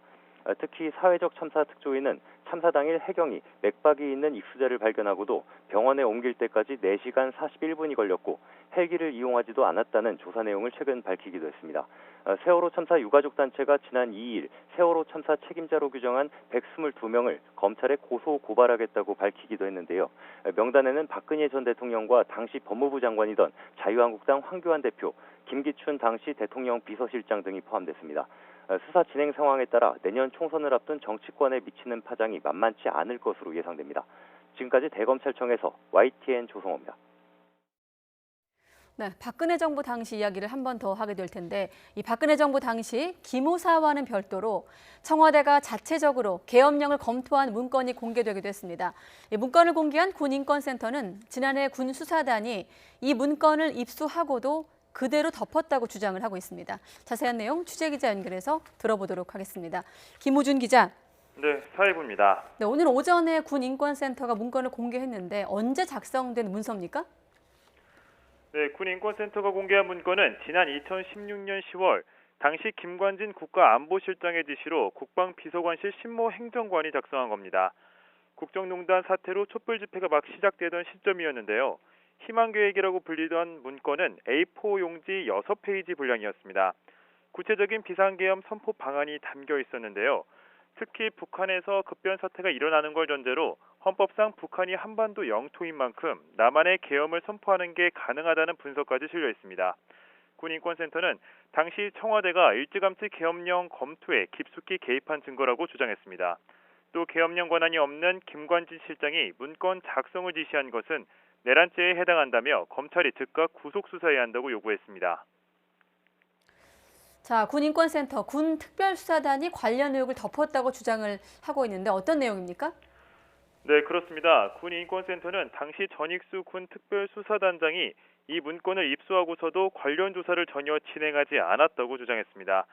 특히 사회적 참사 특조위는 참사 당일 해경이 맥박이 있는 익수자를 발견하고도 병원에 옮길 때까지 4시간 41분이 걸렸고 헬기를 이용하지도 않았다는 조사 내용을 최근 밝히기도 했습니다. 세월호 참사 유가족 단체가 지난 2일 세월호 참사 책임자로 규정한 122명을 검찰에 고소 고발하겠다고 밝히기도 했는데요. 명단에는 박근혜 전 대통령과 당시 법무부 장관이던 자유한국당 황교안 대표, 김기춘 당시 대통령 비서실장 등이 포함됐습니다. 수사 진행 상황에 따라 내년 총선을 앞둔 정치권에 미치는 파장이 만만치 않을 것으로 예상됩니다. 지금까지 대검찰청에서 YTN 조성호입니다. 네, 박근혜 정부 당시 이야기를 한 번 더 하게 될 텐데 이 박근혜 정부 당시 기무사와는 별도로 청와대가 자체적으로 계엄령을 검토한 문건이 공개되기도 했습니다. 이 문건을 공개한 군인권센터는 지난해 군 수사단이 이 문건을 입수하고도 그대로 덮었다고 주장을 하고 있습니다. 자세한 내용 취재기자 연결해서 들어보도록 하겠습니다. 김우준 기자. 네, 사회부입니다. 네, 오늘 오전에 군인권센터가 문건을 공개했는데 언제 작성된 문서입니까? 네, 군인권센터가 공개한 문건은 지난 2016년 10월 당시 김관진 국가안보실장의 지시로 국방비서관실 신모 행정관이 작성한 겁니다. 국정농단 사태로 촛불 집회가 막 시작되던 시점이었는데요. 희망계획이라고 불리던 문건은 A4 용지 6페이지 분량이었습니다. 구체적인 비상계엄 선포 방안이 담겨 있었는데요. 특히 북한에서 급변 사태가 일어나는 걸 전제로 헌법상 북한이 한반도 영토인 만큼 남한의 계엄을 선포하는 게 가능하다는 분석까지 실려 있습니다. 군인권센터는 당시 청와대가 일찌감치 계엄령 검토에 깊숙이 개입한 증거라고 주장했습니다. 또 계엄령 권한이 없는 김관진 실장이 문건 작성을 지시한 것은 내란죄에 해당한다며 검찰이 즉각 구속 수사해야 한다고 요구했습니다. 자, 군인권센터, 군특별수사단이 관련 의혹을 덮었다고 주장을 하고 있는데 어떤 내용입니까? 네, 그렇습니다. 군인권센터는 당시 전익수 군특별수사단장이 이 문건을 입수하고서도 관련 조사를 전혀 진행하지 않았다고 주장했습니다.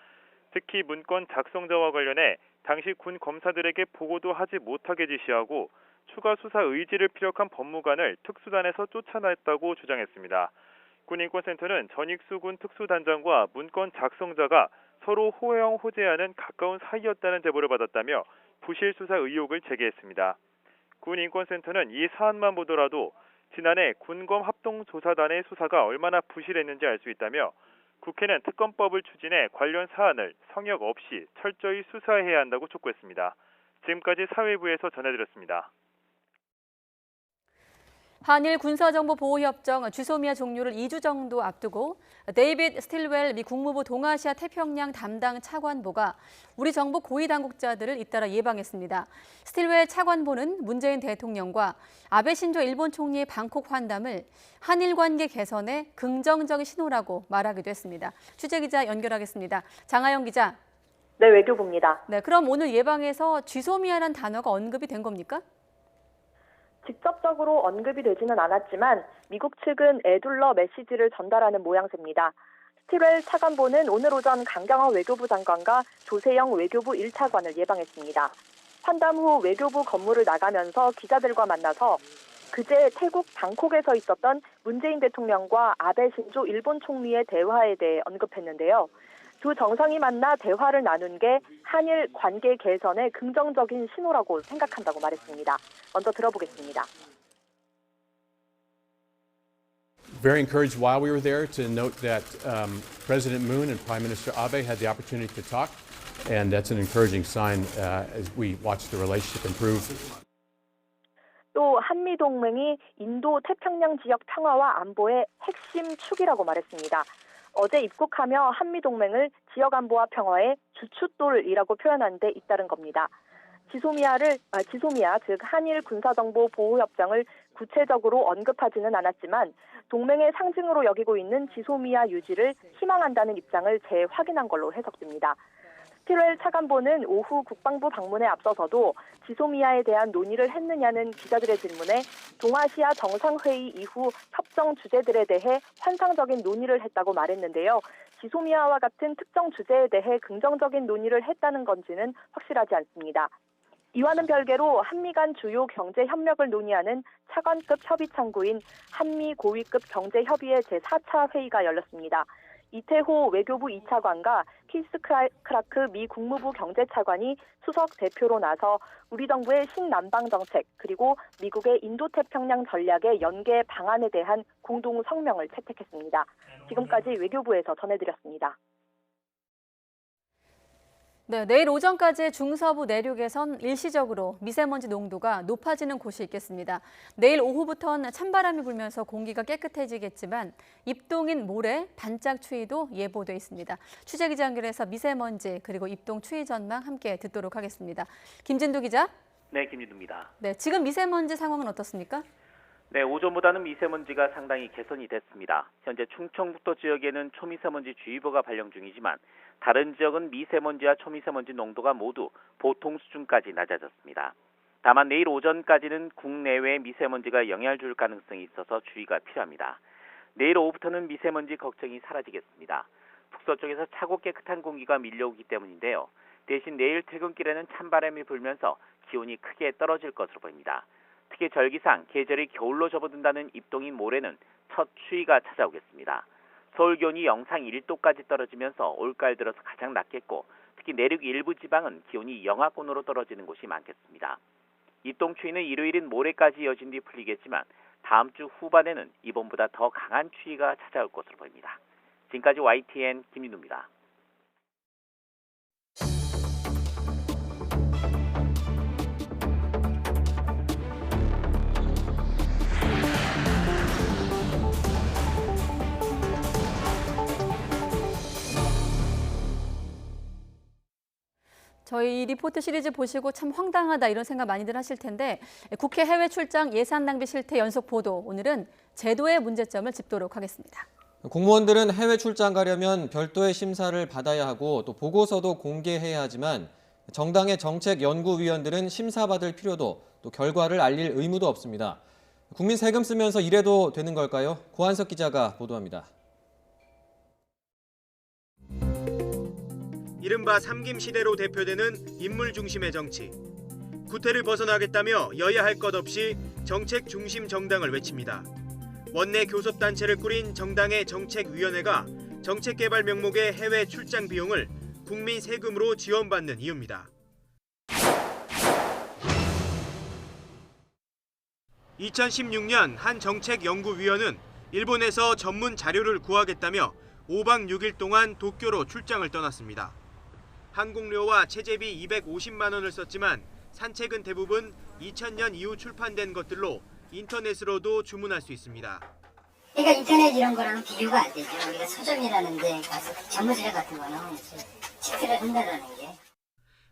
특히 문건 작성자와 관련해 당시 군 검사들에게 보고도 하지 못하게 지시하고 추가 수사 의지를 피력한 법무관을 특수단에서 쫓아냈다고 주장했습니다. 군인권센터는 전익수 군 특수단장과 문건 작성자가 서로 호영호재하는 가까운 사이였다는 제보를 받았다며 부실 수사 의혹을 제기했습니다. 군인권센터는 이 사안만 보더라도 지난해 군검 합동조사단의 수사가 얼마나 부실했는지 알 수 있다며 국회는 특검법을 추진해 관련 사안을 성역 없이 철저히 수사해야 한다고 촉구했습니다. 지금까지 사회부에서 전해드렸습니다. 한일 군사정보보호협정 지소미아 종료를 2주 정도 앞두고 데이빗 스틸웰 미 국무부 동아시아 태평양 담당 차관보가 우리 정부 고위 당국자들을 잇따라 예방했습니다. 스틸웰 차관보는 문재인 대통령과 아베 신조 일본 총리의 방콕 환담을 한일 관계 개선에 긍정적인 신호라고 말하기도 했습니다. 취재기자 연결하겠습니다. 장하영 기자. 네, 외교부입니다. 네, 그럼 오늘 예방에서 지소미아라는 단어가 언급이 된 겁니까? 직접적으로 언급이 되지는 않았지만 미국 측은 애둘러 메시지를 전달하는 모양새입니다. 스틸웰 차관보는 오늘 오전 강경화 외교부 장관과 조세영 외교부 1차관을 예방했습니다. 환담 후 외교부 건물을 나가면서 기자들과 만나서 그제 태국 방콕에서 있었던 문재인 대통령과 아베 신조 일본 총리의 대화에 대해 언급했는데요. 두 정상이 만나 대화를 나눈 게 한일 관계 개선의 긍정적인 신호라고 생각한다고 말했습니다. 먼저 들어보겠습니다. Very encouraged while we were there to note that President Moon and Prime Minister Abe had the opportunity to talk, and that's an encouraging sign as we watch the relationship improve. 또 한미 동맹이 인도 태평양 지역 평화와 안보의 핵심 축이라고 말했습니다. 어제 입국하며 한미 동맹을 지역 안보와 평화의 주춧돌이라고 표현한 데 잇따른 겁니다. 지소미아 즉 한일 군사정보 보호협정을 구체적으로 언급하지는 않았지만 동맹의 상징으로 여기고 있는 지소미아 유지를 희망한다는 입장을 재확인한 걸로 해석됩니다. 스틸웰 차관보는 오후 국방부 방문에 앞서서도 지소미아에 대한 논의를 했느냐는 기자들의 질문에 동아시아 정상회의 이후 협정 주제들에 대해 환상적인 논의를 했다고 말했는데요. 지소미아와 같은 특정 주제에 대해 긍정적인 논의를 했다는 건지는 확실하지 않습니다. 이와는 별개로 한미 간 주요 경제 협력을 논의하는 차관급 협의 창구인 한미 고위급 경제협의회 제4차 회의가 열렸습니다. 이태호 외교부 2차관과 키스 크라크 미 국무부 경제차관이 수석 대표로 나서 우리 정부의 신남방 정책 그리고 미국의 인도태평양 전략의 연계 방안에 대한 공동 성명을 채택했습니다. 지금까지 외교부에서 전해드렸습니다. 네, 내일 오전까지 중서부 내륙에선 일시적으로 미세먼지 농도가 높아지는 곳이 있겠습니다. 내일 오후부터는 찬바람이 불면서 공기가 깨끗해지겠지만 입동인 모레 반짝 추위도 예보돼 있습니다. 취재기자 연결해서 미세먼지 그리고 입동 추위 전망 함께 듣도록 하겠습니다. 김진두 기자. 네, 김진두입니다. 네, 지금 미세먼지 상황은 어떻습니까? 네, 오전보다는 미세먼지가 상당히 개선이 됐습니다. 현재 충청북도 지역에는 초미세먼지 주의보가 발령 중이지만 다른 지역은 미세먼지와 초미세먼지 농도가 모두 보통 수준까지 낮아졌습니다. 다만 내일 오전까지는 국내외 미세먼지가 영향을 줄 가능성이 있어서 주의가 필요합니다. 내일 오후부터는 미세먼지 걱정이 사라지겠습니다. 북서쪽에서 차고 깨끗한 공기가 밀려오기 때문인데요. 대신 내일 퇴근길에는 찬바람이 불면서 기온이 크게 떨어질 것으로 보입니다. 특히 절기상 계절이 겨울로 접어든다는 입동인 모레는 첫 추위가 찾아오겠습니다. 서울 기온이 영상 1도까지 떨어지면서 올가을 들어서 가장 낮겠고 특히 내륙 일부 지방은 기온이 영하권으로 떨어지는 곳이 많겠습니다. 입동 추위는 일요일인 모레까지 이어진 뒤 풀리겠지만 다음 주 후반에는 이번보다 더 강한 추위가 찾아올 것으로 보입니다. 지금까지 YTN 김민우입니다. 저희 리포트 시리즈 보시고 참 황당하다 이런 생각 많이들 하실 텐데 국회 해외 출장 예산 낭비 실태 연속 보도 오늘은 제도의 문제점을 짚도록 하겠습니다. 공무원들은 해외 출장 가려면 별도의 심사를 받아야 하고 또 보고서도 공개해야 하지만 정당의 정책연구위원들은 심사받을 필요도 또 결과를 알릴 의무도 없습니다. 국민 세금 쓰면서 이래도 되는 걸까요? 고한석 기자가 보도합니다. 이른바 삼김 시대로 대표되는 인물 중심의 정치. 구태를 벗어나겠다며 여야 할 것 없이 정책 중심 정당을 외칩니다. 원내 교섭단체를 꾸린 정당의 정책위원회가 정책개발 명목의 해외 출장 비용을 국민 세금으로 지원받는 이유입니다. 2016년 한 정책연구위원은 일본에서 전문 자료를 구하겠다며 5박 6일 동안 도쿄로 출장을 떠났습니다. 항공료와 체재비 250만 원을 썼지만 산책은 대부분 2000년 이후 출판된 것들로 인터넷으로도 주문할 수 있습니다. 그러니까 인터넷 이런 거랑 비교가 안 되죠. 우리가 서점이라는 데 가서 전문지력 같은 거는 체크를 한다는 게.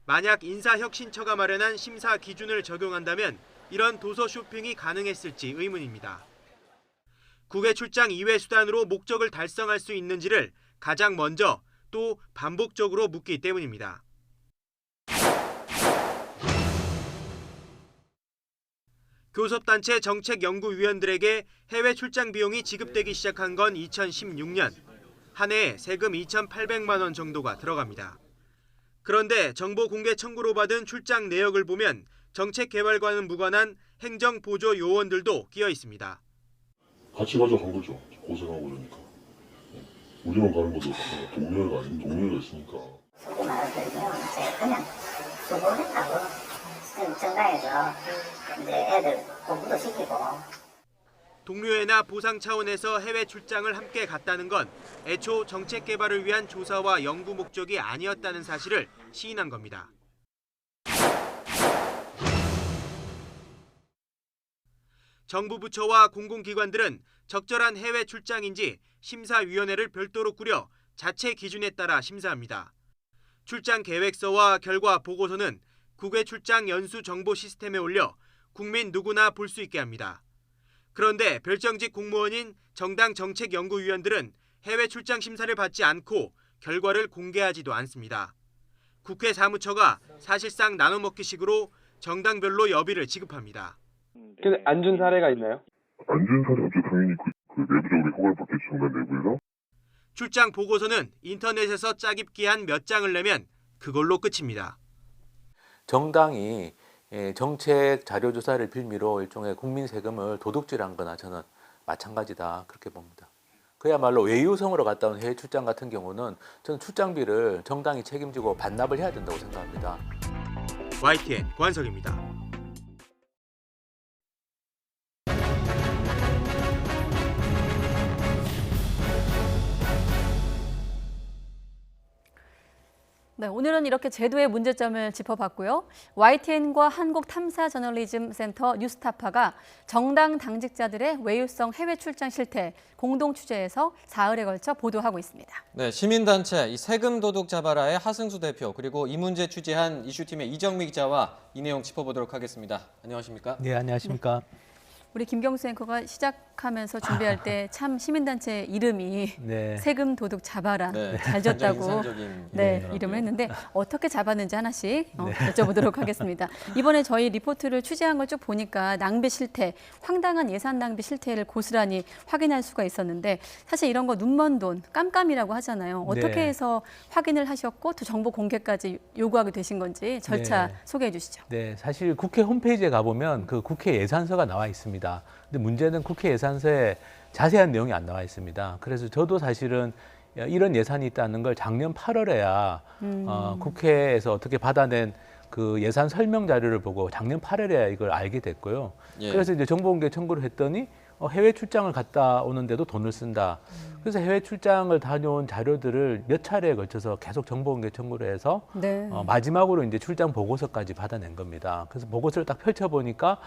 만약 인사혁신처가 마련한 심사 기준을 적용한다면 이런 도서 쇼핑이 가능했을지 의문입니다. 국외 출장 이외 수단으로 목적을 달성할 수 있는지를 가장 먼저 또 반복적으로 묻기 때문입니다. 교섭단체 정책연구위원들에게 해외 출장 비용이 지급되기 시작한 건 2016년. 한 해에 세금 2,800만 원 정도가 들어갑니다. 그런데 정보 공개 청구로 받은 출장 내역을 보면 정책개발과는 무관한 행정보조 요원들도 끼어 있습니다. 같이 가져간 거죠. 고생하고 그러니까. 우리만 가는 것도 동료가 아닌 동료가 있으니까. 속이 말아서요. 그냥 수고했다고 정당에서 이제 애들 공부도 시키고. 동료회나 보상 차원에서 해외 출장을 함께 갔다는 건 애초 정책 개발을 위한 조사와 연구 목적이 아니었다는 사실을 시인한 겁니다. 정부 부처와 공공기관들은 적절한 해외 출장인지 심사위원회를 별도로 꾸려 자체 기준에 따라 심사합니다. 출장 계획서와 결과 보고서는 국외 출장 연수 정보 시스템에 올려 국민 누구나 볼 수 있게 합니다. 그런데 별정직 공무원인 정당 정책연구위원들은 해외 출장 심사를 받지 않고 결과를 공개하지도 않습니다. 국회 사무처가 사실상 나눠먹기식으로 정당별로 여비를 지급합니다. 그래서 안 준 사례가 있나요? 안 준 사례 없죠. 당연히 그 내부적으로 허가를 받겠죠. 정당 내부에서. 출장 보고서는 인터넷에서 짜깁기한 몇 장을 내면 그걸로 끝입니다. 정당이 정책 자료조사를 빌미로 일종의 국민 세금을 도둑질한 거나 저는 마찬가지다 그렇게 봅니다. 그야말로 외유성으로 갔다 온 해외 출장 같은 경우는 저는 출장비를 정당이 책임지고 반납을 해야 된다고 생각합니다. YTN 권석입니다. 네, 오늘은 이렇게 제도의 문제점을 짚어봤고요. YTN과 한국탐사저널리즘센터 뉴스타파가 정당 당직자들의 외유성 해외 출장 실태 공동 취재해서 사흘에 걸쳐 보도하고 있습니다. 네, 시민단체 이 세금 도둑 잡아라의 하승수 대표 그리고 이 문제 취재한 이슈팀의 이정미 기자와 이 내용 짚어보도록 하겠습니다. 안녕하십니까? 네, 안녕하십니까? 우리 김경수 앵커가 시작하면서 준비할 때 참 시민단체 이름이 네. 세금 도둑 잡아라 네, 잘 졌다고 인상적인 이름을 했는데 어떻게 잡았는지 하나씩 네. 여쭤보도록 하겠습니다. 이번에 저희 리포트를 취재한 걸 쭉 보니까 낭비 실태, 황당한 예산 낭비 실태를 고스란히 확인할 수가 있었는데 사실 이런 거 눈먼 돈, 깜깜이라고 하잖아요. 어떻게 네. 해서 확인을 하셨고 또 정보 공개까지 요구하게 되신 건지 절차 네. 소개해 주시죠. 네, 사실 국회 홈페이지에 가보면 그 국회 예산서가 나와 있습니다. 근데 문제는 국회 예산서에 자세한 내용이 안 나와 있습니다. 그래서 저도 사실은 이런 예산이 있다는 걸 작년 8월에야 국회에서 어떻게 받아낸 그 예산 설명 자료를 보고 작년 8월에야 이걸 알게 됐고요. 예. 그래서 이제 정보공개 청구를 했더니 해외 출장을 갔다 오는데도 돈을 쓴다. 그래서 해외 출장을 다녀온 자료들을 몇 차례에 걸쳐서 계속 정보공개 청구를 해서 네. 마지막으로 이제 출장 보고서까지 받아낸 겁니다. 그래서 보고서를 딱 펼쳐보니까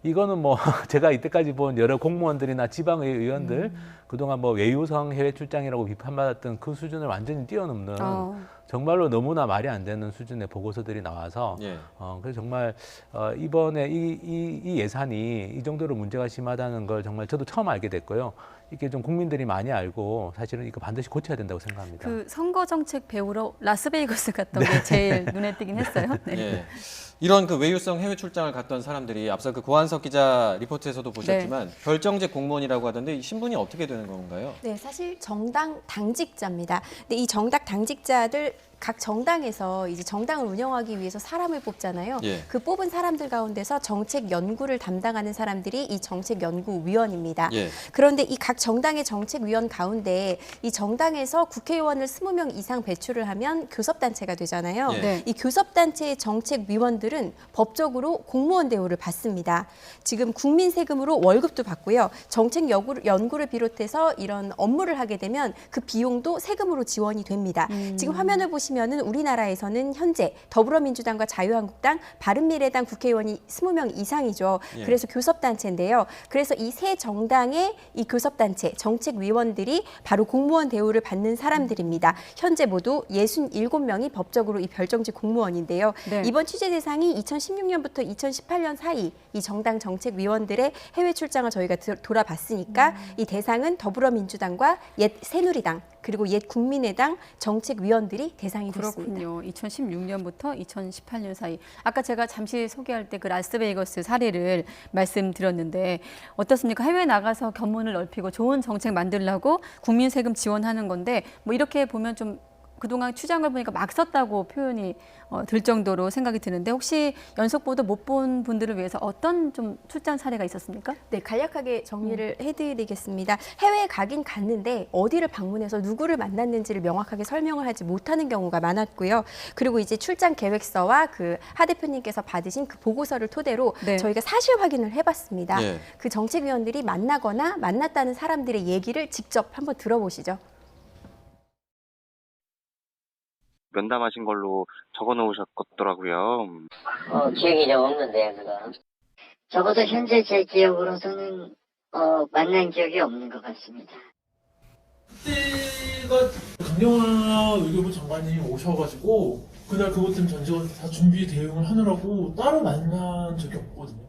이거는 뭐 제가 이때까지 본 여러 공무원들이나 지방의 의원들 그동안 뭐 외유성 해외 출장이라고 비판받았던 그 수준을 완전히 뛰어넘는 정말로 너무나 말이 안 되는 수준의 보고서들이 나와서 예. 그래서 정말 이번에 이 예산이 이 정도로 문제가 심하다는 걸 정말 저도 처음 알게 됐고요. 이게 좀 국민들이 많이 알고 사실은 이거 반드시 고쳐야 된다고 생각합니다. 그 선거 정책 배우러 라스베이거스 갔던 게 제일 눈에 띄긴 했어요. 네. 예. 이런 그 외유성 해외 출장을 갔던 사람들이 앞서 그 고한석 기자 리포트에서도 보셨지만 별정직 공무원이라고 하던데 이 신분이 어떻게 되는 건가요? 네, 사실 정당 당직자입니다. 근데 이 정당 당직자들 각 정당에서 이제 정당을 운영하기 위해서 사람을 뽑잖아요. 예. 그 뽑은 사람들 가운데서 정책 연구를 담당하는 사람들이 이 정책 연구위원입니다. 예. 그런데 이 각 정당의 정책위원 가운데 이 정당에서 국회의원을 20명 이상 배출을 하면 교섭단체가 되잖아요. 예. 네. 이 교섭단체의 정책위원들은 법적으로 공무원 대우를 받습니다. 지금 국민 세금으로 월급도 받고요. 정책 연구를 비롯해서 이런 업무를 하게 되면 그 비용도 세금으로 지원이 됩니다. 지금 화면을 보시면은 우리나라에서는 현재 더불어민주당과 자유한국당, 바른미래당 국회의원이 20명 이상이죠. 예. 그래서 교섭단체인데요. 그래서 이 세 정당의 이 교섭단체 정책위원들이 바로 공무원 대우를 받는 사람들입니다. 현재 모두 67명이 법적으로 이 별정직 공무원인데요. 네. 이번 취재 대상이 2016년부터 2018년 사이 이 정당 정책위원들의 해외 출장을 저희가 돌아봤으니까 이 대상은 더불어민주당과 옛 새누리당 그리고 옛 국민의당 정책위원들이 대상이 됐습니다. 그렇군요. 2016년부터 2018년 사이. 아까 제가 잠시 소개할 때 그 라스베이거스 사례를 말씀드렸는데 어떻습니까? 해외 나가서 견문을 넓히고 좋은 정책 만들려고 국민 세금 지원하는 건데 뭐 이렇게 보면 좀 그동안 추장을 보니까 막 썼다고 표현이 들 정도로 생각이 드는데 혹시 연속 보도 못 본 분들을 위해서 어떤 좀 출장 사례가 있었습니까? 네, 간략하게 정리를 해드리겠습니다. 해외에 가긴 갔는데 어디를 방문해서 누구를 만났는지를 명확하게 설명을 하지 못하는 경우가 많았고요. 그리고 이제 출장 계획서와 그 하 대표님께서 받으신 그 보고서를 토대로 네. 저희가 사실 확인을 해봤습니다. 예. 그 정책위원들이 만나거나 만났다는 사람들의 얘기를 직접 한번 들어보시죠. 면담하신 걸로 적어 놓으셨더라고요. 기억이 좀 없는데요, 그거. 적어도 현재 제 기억으로서는 만난 기억이 없는 것 같습니다. 그때가 강경화 외교부 장관님이 오셔가지고 그날 그것 때문에 전 직원들 다 준비 대응을 하느라고 따로 만난 적이 없거든요.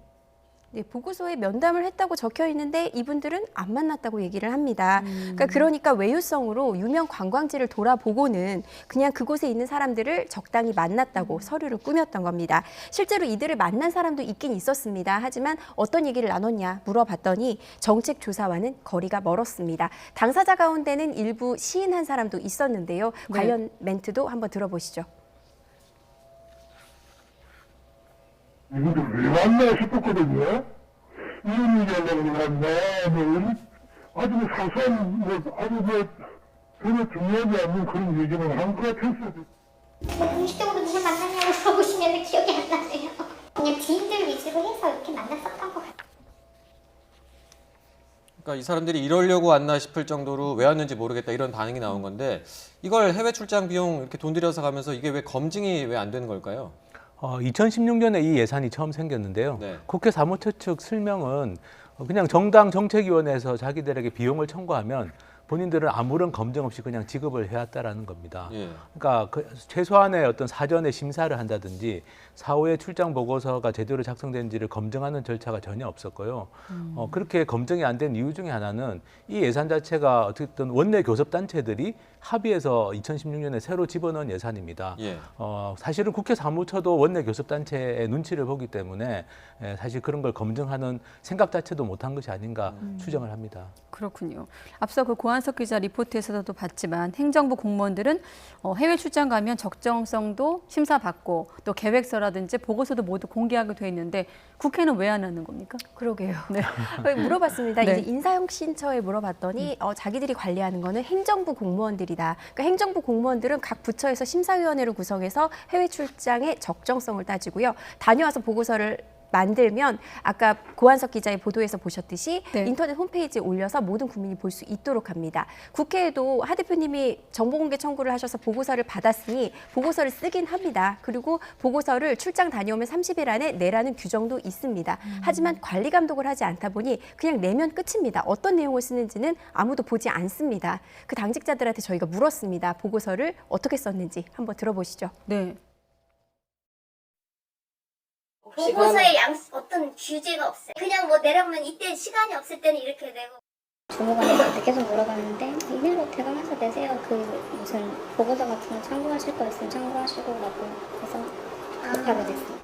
네, 보고서에 면담을 했다고 적혀 있는데 이분들은 안 만났다고 얘기를 합니다. 그러니까 외유성으로 유명 관광지를 돌아보고는 그냥 그곳에 있는 사람들을 적당히 만났다고 서류를 꾸몄던 겁니다. 실제로 이들을 만난 사람도 있긴 있었습니다. 하지만 어떤 얘기를 나눴냐 물어봤더니 정책 조사와는 거리가 멀었습니다. 당사자 가운데는 일부 시인한 사람도 있었는데요. 관련 멘트도 한번 들어보시죠. 이분들 왜 왔나 싶었거든요. 이런 얘기 하려고 왔나, 아주 사소한, 아주 별로 중요하지 않는 그런 얘기를 한 것 같았어요. 공식적으로 누굴 만났냐고 물어보시면 기억이 안 나네요. 그냥 지인들 위주로 해서 이렇게 만났었던 것 같아요. 그러니까 이 사람들이 이러려고 왔나 싶을 정도로 왜 왔는지 모르겠다 이런 반응이 나온 건데 이걸 해외 출장 비용 이렇게 돈 들여서 가면서 이게 왜 검증이 왜 안 되는 걸까요? 2016년에 이 예산이 처음 생겼는데요. 네. 국회 사무처 측 설명은 그냥 정당 정책위원회에서 자기들에게 비용을 청구하면 본인들은 아무런 검증 없이 그냥 지급을 해왔다라는 겁니다. 예. 그러니까 최소한의 어떤 사전에 심사를 한다든지 사후에 출장 보고서가 제대로 작성된지를 검증하는 절차가 전혀 없었고요. 그렇게 검증이 안 된 이유 중에 하나는 이 예산 자체가 어쨌든 원내 교섭단체들이 합의해서 2016년에 새로 집어넣은 예산입니다. 예. 사실은 국회 사무처도 원내 교섭단체의 눈치를 보기 때문에 사실 그런 걸 검증하는 생각 자체도 못한 것이 아닌가 추정을 합니다. 그렇군요. 앞서 그 고한석 기자 리포트에서도 봤지만 행정부 공무원들은 해외 출장 가면 적정성도 심사받고 또 계획서라든지 보고서도 모두 공개하게 돼 있는데 국회는 왜 안 하는 겁니까? 그러게요. 네. 물어봤습니다. 네. 이제 인사혁신처에 물어봤더니 자기들이 관리하는 거는 행정부 공무원들이다. 그러니까 행정부 공무원들은 각 부처에서 심사위원회를 구성해서 해외 출장의 적정성을 따지고요. 다녀와서 보고서를 만들면 아까 고한석 기자의 보도에서 보셨듯이 인터넷 홈페이지에 올려서 모든 국민이 볼 수 있도록 합니다. 국회에도 하 대표님이 정보공개 청구를 하셔서 보고서를 받았으니 보고서를 쓰긴 합니다. 그리고 보고서를 출장 다녀오면 30일 안에 내라는 규정도 있습니다. 하지만 관리 감독을 하지 않다 보니 그냥 내면 끝입니다. 어떤 내용을 쓰는지는 아무도 보지 않습니다. 그 당직자들한테 저희가 물었습니다. 보고서를 어떻게 썼는지 한번 들어보시죠. 네. 보고서에 어떤 규제가 없어요. 그냥 뭐 내려오면 이때 시간이 없을 때는 이렇게 내고. 주무관님한테 계속 물어봤는데 이메일로 대강해서 내세요. 그 무슨 보고서 같은 거 참고하실 거 있으면 참고하시고 라고 해서 급하게 됐어요.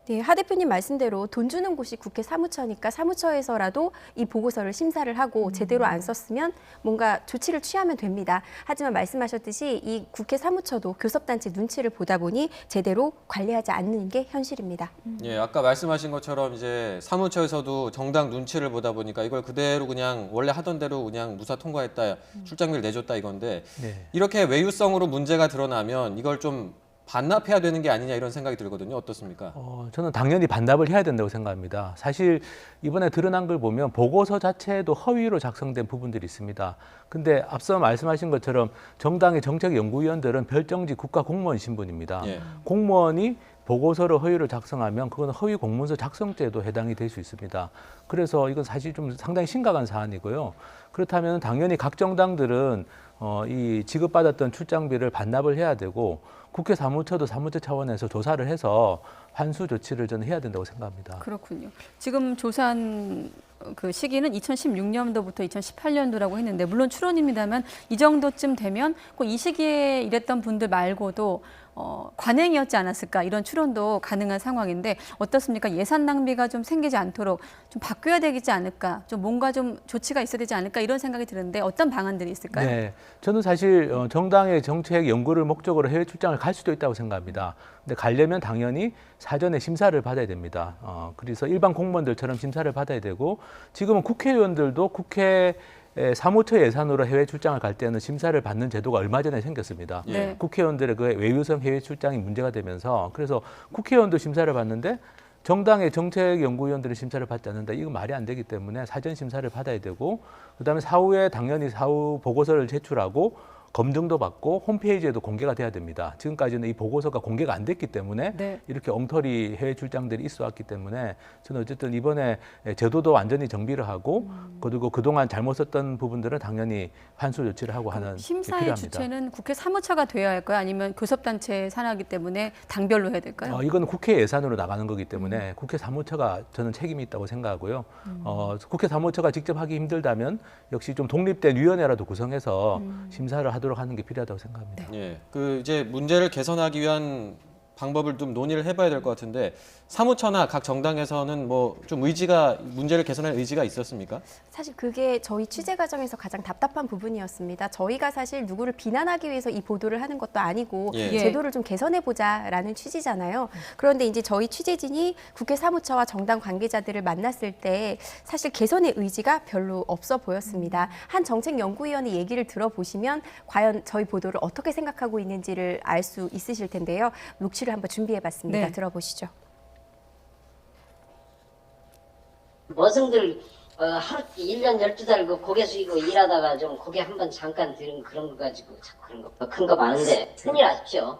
네, 하 대표님 말씀대로 돈 주는 곳이 국회 사무처니까 사무처에서라도 이 보고서를 심사를 하고 제대로 안 썼으면 뭔가 조치를 취하면 됩니다. 하지만 말씀하셨듯이 이 국회 사무처도 교섭단체 눈치를 보다 보니 제대로 관리하지 않는 게 현실입니다. 예, 아까 말씀하신 것처럼 이제 사무처에서도 정당 눈치를 보다 보니까 이걸 그대로 그냥 원래 하던 대로 그냥 무사 통과했다, 출장비를 내줬다 이건데 이렇게 외유성으로 문제가 드러나면 이걸 좀 반납해야 되는 게 아니냐 이런 생각이 들거든요. 어떻습니까? 저는 당연히 반납을 해야 된다고 생각합니다. 사실 이번에 드러난 걸 보면 보고서 자체도 허위로 작성된 부분들이 있습니다. 근데 앞서 말씀하신 것처럼 정당의 정책연구위원들은 별정지 국가공무원 신분입니다. 공무원이 보고서를 허위로 작성하면 그건 허위 공문서 작성죄도 해당이 될 수 있습니다. 그래서 이건 사실 좀 상당히 심각한 사안이고요. 그렇다면 당연히 각 정당들은 이 지급받았던 출장비를 반납을 해야 되고 국회 사무처도 사무처 차원에서 조사를 해서 환수 조치를 저는 해야 된다고 생각합니다. 그렇군요. 지금 조사한 그 시기는 2016년도부터 2018년도라고 했는데 물론 추론입니다만 이 정도쯤 되면 꼭 이 시기에 일했던 분들 말고도 관행이었지 않았을까 이런 추론도 가능한 상황인데 어떻습니까? 예산 낭비가 좀 생기지 않도록 좀 바뀌어야 되지 않을까? 좀 뭔가 좀 조치가 있어야 되지 않을까 이런 생각이 드는데 어떤 방안들이 있을까요? 네, 저는 사실 정당의 정책 연구를 목적으로 해외 출장을 갈 수도 있다고 생각합니다. 근데 가려면 당연히 사전에 심사를 받아야 됩니다. 그래서 일반 공무원들처럼 심사를 받아야 되고 지금은 국회의원들도 국회 사무처 예산으로 해외 출장을 갈 때는 심사를 받는 제도가 얼마 전에 생겼습니다. 국회의원들의 그 외유성 해외 출장이 문제가 되면서 그래서 국회의원도 심사를 받는데 정당의 정책연구위원들은 심사를 받지 않는다. 이거 말이 안 되기 때문에 사전 심사를 받아야 되고 그다음에 사후에 당연히 사후 보고서를 제출하고 검증도 받고 홈페이지에도 공개가 돼야 됩니다. 지금까지는 이 보고서가 공개가 안 됐기 때문에 네. 이렇게 엉터리 해외 출장들이 있어 왔기 때문에 저는 어쨌든 이번에 제도도 완전히 정비를 하고 그리고 그동안 잘못 썼던 부분들은 당연히 환수 조치를 하고 하는 게 심사의 필요합니다. 주체는 국회 사무처가 되어야 할까요? 아니면 교섭단체 산하기 때문에 당별로 해야 될까요? 이건 국회 예산으로 나가는 거기 때문에 국회 사무처가 저는 책임이 있다고 생각하고요. 국회 사무처가 직접 하기 힘들다면 역시 좀 독립된 위원회라도 구성해서 심사를 하도록 하는 게 필요하다고 생각합니다. 예, 그 이제 문제를 개선하기 위한 방법을 좀 논의를 해봐야 될 것 같은데 사무처나 각 정당에서는 뭐 좀 문제를 개선할 의지가 있었습니까? 사실 그게 저희 취재 과정에서 가장 답답한 부분이었습니다. 저희가 사실 누구를 비난하기 위해서 이 보도를 하는 것도 아니고 예. 제도를 좀 개선해보자라는 취지잖아요. 그런데 이제 저희 취재진이 국회 사무처와 정당 관계자들을 만났을 때 사실 개선의 의지가 별로 없어 보였습니다. 한 정책연구위원의 얘기를 들어보시면 과연 저희 보도를 어떻게 생각하고 있는지를 알 수 있으실 텐데요. 녹취를 한번 준비해봤습니다. 네. 들어보시죠. 머슴들 하루 1년 12달 그 고개 숙이고 일하다가 좀 고개 한번 잠깐 들은 그런 거 가지고 자꾸 그런 거 큰 거 많은데 큰일 아십시오.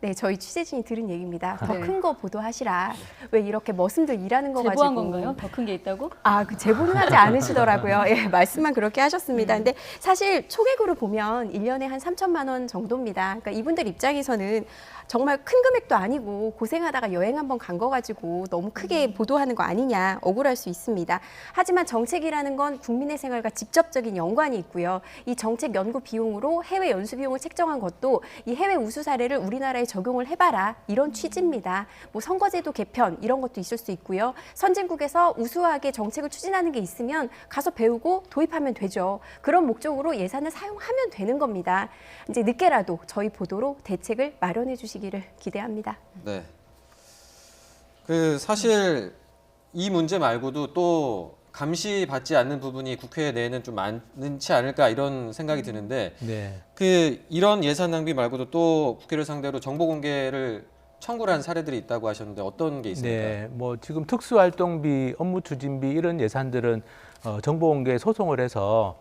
네, 저희 취재진이 들은 얘기입니다. 더 네. 큰 거 보도하시라. 왜 이렇게 머슴들 일하는 거 제보한 가지고. 건가요? 더 큰 게 있다고? 그 제보는 하지 않으시더라고요. 예, 말씀만 그렇게 하셨습니다. 근데 사실 총액으로 보면 1년에 한 3천만 원 정도입니다. 그러니까 이분들 입장에서는 정말 큰 금액도 아니고 고생하다가 여행 한번 간 거 가지고 너무 크게 보도하는 거 아니냐 억울할 수 있습니다. 하지만 정책이라는 건 국민의 생활과 직접적인 연관이 있고요. 이 정책 연구 비용으로 해외 연수 비용을 책정한 것도 이 해외 우수 사례를 우리나라에 적용을 해봐라 이런 취지입니다. 뭐 선거제도 개편 이런 것도 있을 수 있고요. 선진국에서 우수하게 정책을 추진하는 게 있으면 가서 배우고 도입하면 되죠. 그런 목적으로 예산을 사용하면 되는 겁니다. 이제 늦게라도 저희 보도로 대책을 마련해 주시기를 기대합니다. 네. 그 사실 이 문제 말고도 또 감시받지 않는 부분이 국회 내에는 좀 많지 않을까 이런 생각이 드는데 네. 그 이런 예산 낭비 말고도 또 국회를 상대로 정보 공개를 청구를 한 사례들이 있다고 하셨는데 어떤 게 있습니까? 네, 뭐 지금 특수활동비, 업무추진비 이런 예산들은 정보 공개 소송을 해서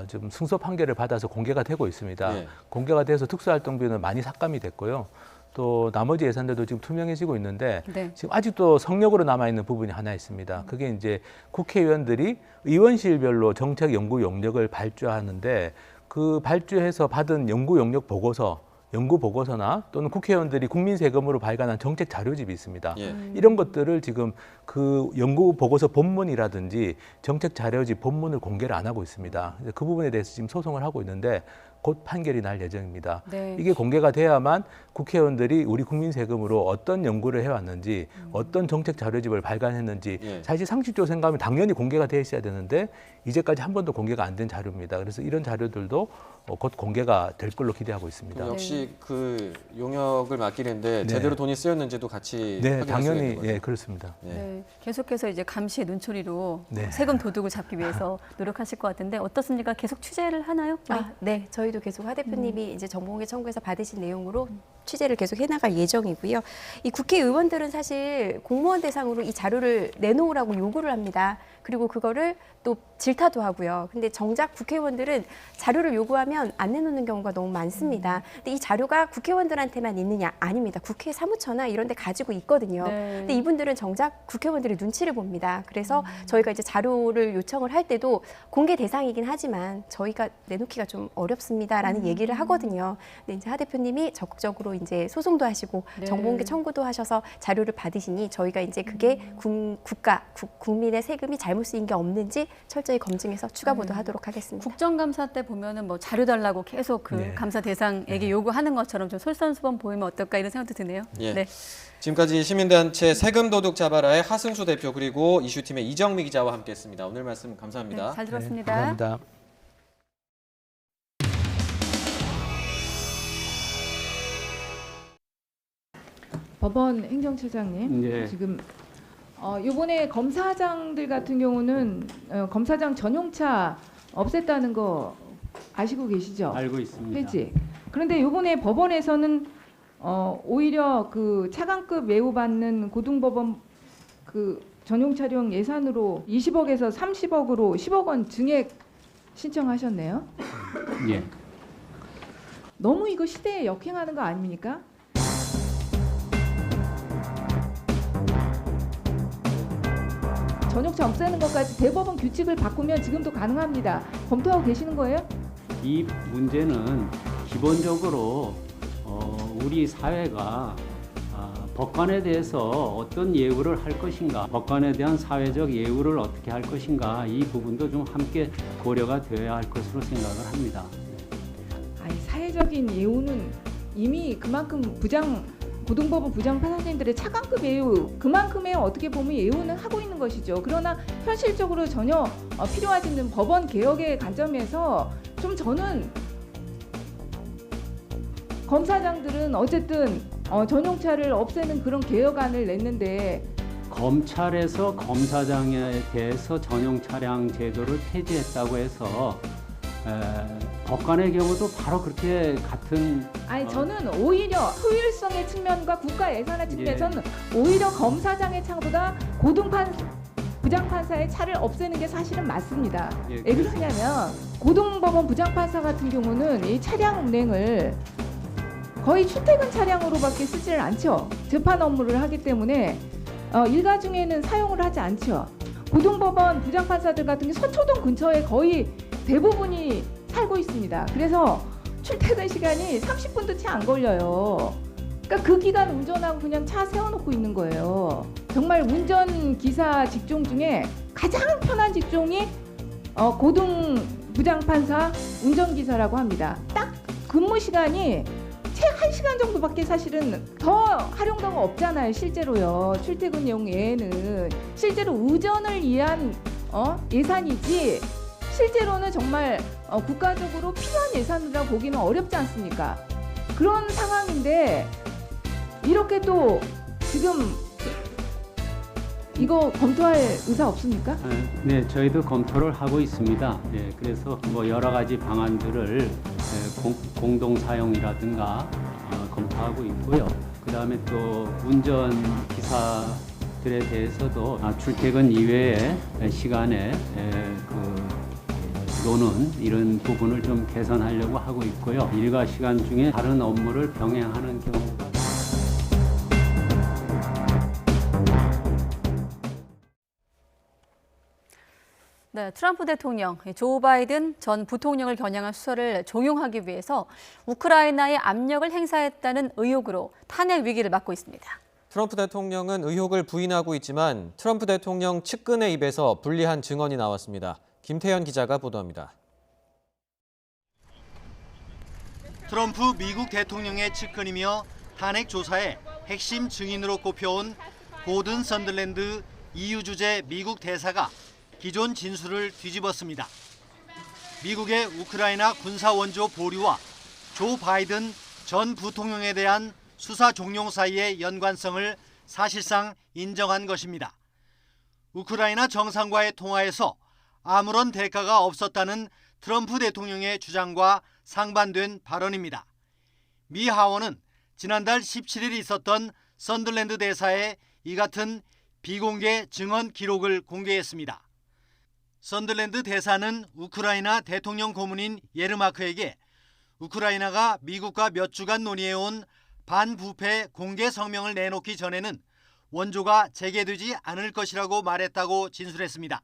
지금 승소 판결을 받아서 공개가 되고 있습니다. 예. 공개가 돼서 특수활동비는 많이 삭감이 됐고요. 또 나머지 예산들도 지금 투명해지고 있는데 네. 지금 아직도 성역으로 남아 있는 부분이 하나 있습니다. 그게 이제 국회의원들이 의원실별로 정책 연구 용역을 발주하는데 그 발주해서 받은 연구 용역 보고서, 연구 보고서나 또는 국회의원들이 국민 세금으로 발간한 정책 자료집이 있습니다. 예. 이런 것들을 지금 그 연구 보고서 본문이라든지 정책 자료집 본문을 공개를 안 하고 있습니다. 그 부분에 대해서 지금 소송을 하고 있는데 곧 판결이 날 예정입니다. 네. 이게 공개가 돼야만 국회의원들이 우리 국민 세금으로 어떤 연구를 해왔는지 어떤 정책 자료집을 발간했는지 예. 사실 상식적으로 생각하면 당연히 공개가 돼 있어야 되는데 이제까지 한 번도 공개가 안 된 자료입니다. 그래서 이런 자료들도 곧 공개가 될 걸로 기대하고 있습니다. 역시 그 용역을 맡기는데 네. 제대로 돈이 쓰였는지도 같이 네, 확인할 수가 있는 당연히 거죠. 예, 그렇습니다. 네. 계속해서 이제 감시의 눈초리로 네. 세금 도둑을 잡기 위해서 노력하실 것 같은데 어떻습니까? 계속 취재를 하나요? 네, 저희도 계속 하 대표님이 이제 정보공개 청구에서 받으신 내용으로 취재를 계속 해나갈 예정이고요. 이 국회의원들은 사실 공무원 대상으로 이 자료를 내놓으라고 요구를 합니다. 그리고 그거를 또 질타도 하고요. 근데 정작 국회의원들은 자료를 요구하면 안 내놓는 경우가 너무 많습니다. 근데 이 자료가 국회의원들한테만 있느냐? 아닙니다. 국회 사무처나 이런 데 가지고 있거든요. 네. 근데 이분들은 정작 국회의원들의 눈치를 봅니다. 그래서 저희가 이제 자료를 요청을 할 때도 공개 대상이긴 하지만 저희가 내놓기가 좀 어렵습니다라는 얘기를 하거든요. 근데 이제 하 대표님이 적극적으로 이제 소송도 하시고 네. 정보공개 청구도 하셔서 자료를 받으시니 저희가 이제 그게 국민의 세금이 잘못 쓰인 게 없는지 철저히 검증해서 추가 보도하도록 하겠습니다. 국정감사 때 보면은 뭐 자료 달라고 계속 그 네. 감사 대상에게 요구하는 것처럼 좀 솔선수범 보이면 어떨까 이런 생각도 드네요. 예. 네. 지금까지 시민단체 세금 도둑 잡아라의 하승수 대표 그리고 이슈팀의 이정미 기자와 함께했습니다. 오늘 말씀 감사합니다. 네, 잘 들었습니다. 감사합니다. 법원 행정처장님, 예. 지금 이번에 검사장들 같은 경우는 검사장 전용차 없앴다는 거 아시고 계시죠? 알고 있습니다. 폐지. 그런데 이번에 법원에서는 오히려 그 차관급 예우받는 고등법원 그 전용 차량 예산으로 20억에서 30억으로 10억 원 증액 신청하셨네요. 예. 너무 이거 시대에 역행하는 거 아닙니까? 전용차 없애는 것까지 대법원 규칙을 바꾸면 지금도 가능합니다. 검토하고 계시는 거예요? 이 문제는 기본적으로 우리 사회가 법관에 대해서 어떤 예우를 할 것인가, 법관에 대한 사회적 예우를 어떻게 할 것인가, 이 부분도 좀 함께 고려가 되어야 할 것으로 생각을 합니다. 아니, 사회적인 예우는 이미 그만큼 고등법원 부장판사님들의 차관급 예우, 그만큼의 어떻게 보면 예우는 하고 있는 것이죠. 그러나 현실적으로 전혀 필요하지 않는 법원 개혁의 관점에서 좀 저는 검사장들은 어쨌든 전용차를 없애는 그런 개혁안을 냈는데 검찰에서 검사장에 대해서 전용 차량 제도를 폐지했다고 해서 법관의 경우도 바로 그렇게 같은 아니 저는 오히려 효율성의 측면과 국가 예산의 측면에서는 오히려 검사장의 차보다 부장판사의 차를 없애는 게 사실은 맞습니다. 왜 그러냐면 고등법원 부장판사 같은 경우는 이 차량 운행을 거의 출퇴근 차량으로밖에 쓰지를 않죠. 재판 업무를 하기 때문에 일가 중에는 사용을 하지 않죠. 고등법원 부장판사들 같은 경우 서초동 근처에 거의 대부분이 살고 있습니다. 그래서 출퇴근 시간이 30분도 채 안 걸려요. 그러니까 그 기간 운전하고 그냥 차 세워놓고 있는 거예요. 정말 운전기사 직종 중에 가장 편한 직종이 고등 부장판사 운전기사라고 합니다. 딱 근무 시간이 채 1시간 정도밖에 사실은 더 활용도가 없잖아요. 실제로요. 출퇴근용 외에는 실제로 의전을 위한 예산이지 실제로는 정말 국가적으로 필요한 예산이라고 보기는 어렵지 않습니까? 그런 상황인데 이렇게 또 지금 이거 검토할 의사 없습니까? 네, 저희도 검토를 하고 있습니다. 네, 그래서 뭐 여러 가지 방안들을 공동 사용이라든가 검토하고 있고요. 그 다음에 또 운전 기사들에 대해서도 출퇴근 이외의 시간에 노는 이런 부분을 좀 개선하려고 하고 있고요. 일과 시간 중에 다른 업무를 병행하는 경우가 네, 트럼프 대통령, 조 바이든 전 부통령을 겨냥한 수사를 종용하기 위해서 우크라이나에 압력을 행사했다는 의혹으로 탄핵 위기를 맞고 있습니다. 트럼프 대통령은 의혹을 부인하고 있지만 트럼프 대통령 측근의 입에서 불리한 증언이 나왔습니다. 김태현 기자가 보도합니다. 트럼프 미국 대통령의 측근이며 탄핵 조사의 핵심 증인으로 꼽혀온 고든 선들랜드 EU 주재 미국 대사가 기존 진술을 뒤집었습니다. 미국의 우크라이나 군사 원조 보류와 조 바이든 전 부통령에 대한 수사 종용 사이의 연관성을 사실상 인정한 것입니다. 우크라이나 정상과의 통화에서 아무런 대가가 없었다는 트럼프 대통령의 주장과 상반된 발언입니다. 미 하원은 지난달 17일 있었던 선들랜드 대사의 이 같은 비공개 증언 기록을 공개했습니다. 선들랜드 대사는 우크라이나 대통령 고문인 예르마크에게 우크라이나가 미국과 몇 주간 논의해온 반부패 공개 성명을 내놓기 전에는 원조가 재개되지 않을 것이라고 말했다고 진술했습니다.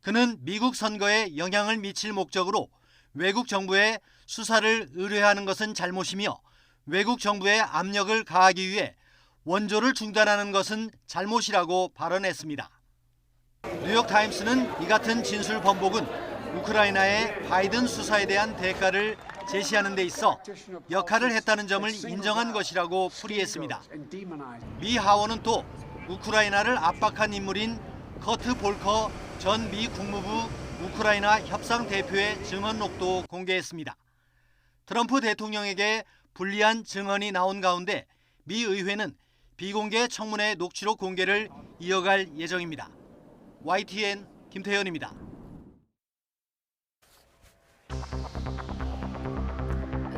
그는 미국 선거에 영향을 미칠 목적으로 외국 정부에 수사를 의뢰하는 것은 잘못이며 외국 정부에 압력을 가하기 위해 원조를 중단하는 것은 잘못이라고 발언했습니다. 뉴욕타임스는 이 같은 진술 번복은 우크라이나의 바이든 수사에 대한 대가를 제시하는 데 있어 역할을 했다는 점을 인정한 것이라고 풀이했습니다. 미 하원은 또 우크라이나를 압박한 인물인 커트 볼커 전 미 국무부 우크라이나 협상 대표의 증언록도 공개했습니다. 트럼프 대통령에게 불리한 증언이 나온 가운데 미 의회는 비공개 청문회 녹취록 공개를 이어갈 예정입니다. YTN 김태현입니다.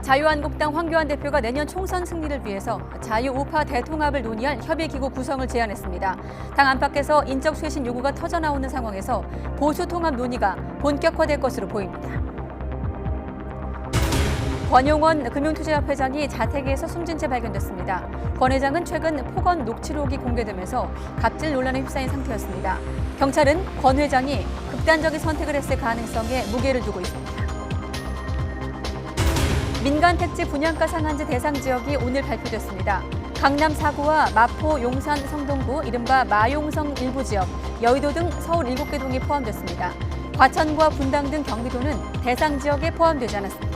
자유한국당 황교안 대표가 내년 총선 승리를 위해서 자유우파 대통합을 논의할 협의기구 구성을 제안했습니다. 당 안팎에서 인적 쇄신 요구가 터져나오는 상황에서 보수 통합 논의가 본격화될 것으로 보입니다. 권용원 금융투자협회장이 자택에서 숨진 채 발견됐습니다. 권 회장은 최근 폭언 녹취록이 공개되면서 갑질 논란에 휩싸인 상태였습니다. 경찰은 권 회장이 극단적인 선택을 했을 가능성에 무게를 두고 있습니다. 민간 택지 분양가 상한제 대상 지역이 오늘 발표됐습니다. 강남 4구와 마포, 용산, 성동구, 이른바 마용성 일부 지역, 여의도 등 서울 7개 동이 포함됐습니다. 과천과 분당 등 경기도는 대상 지역에 포함되지 않았습니다.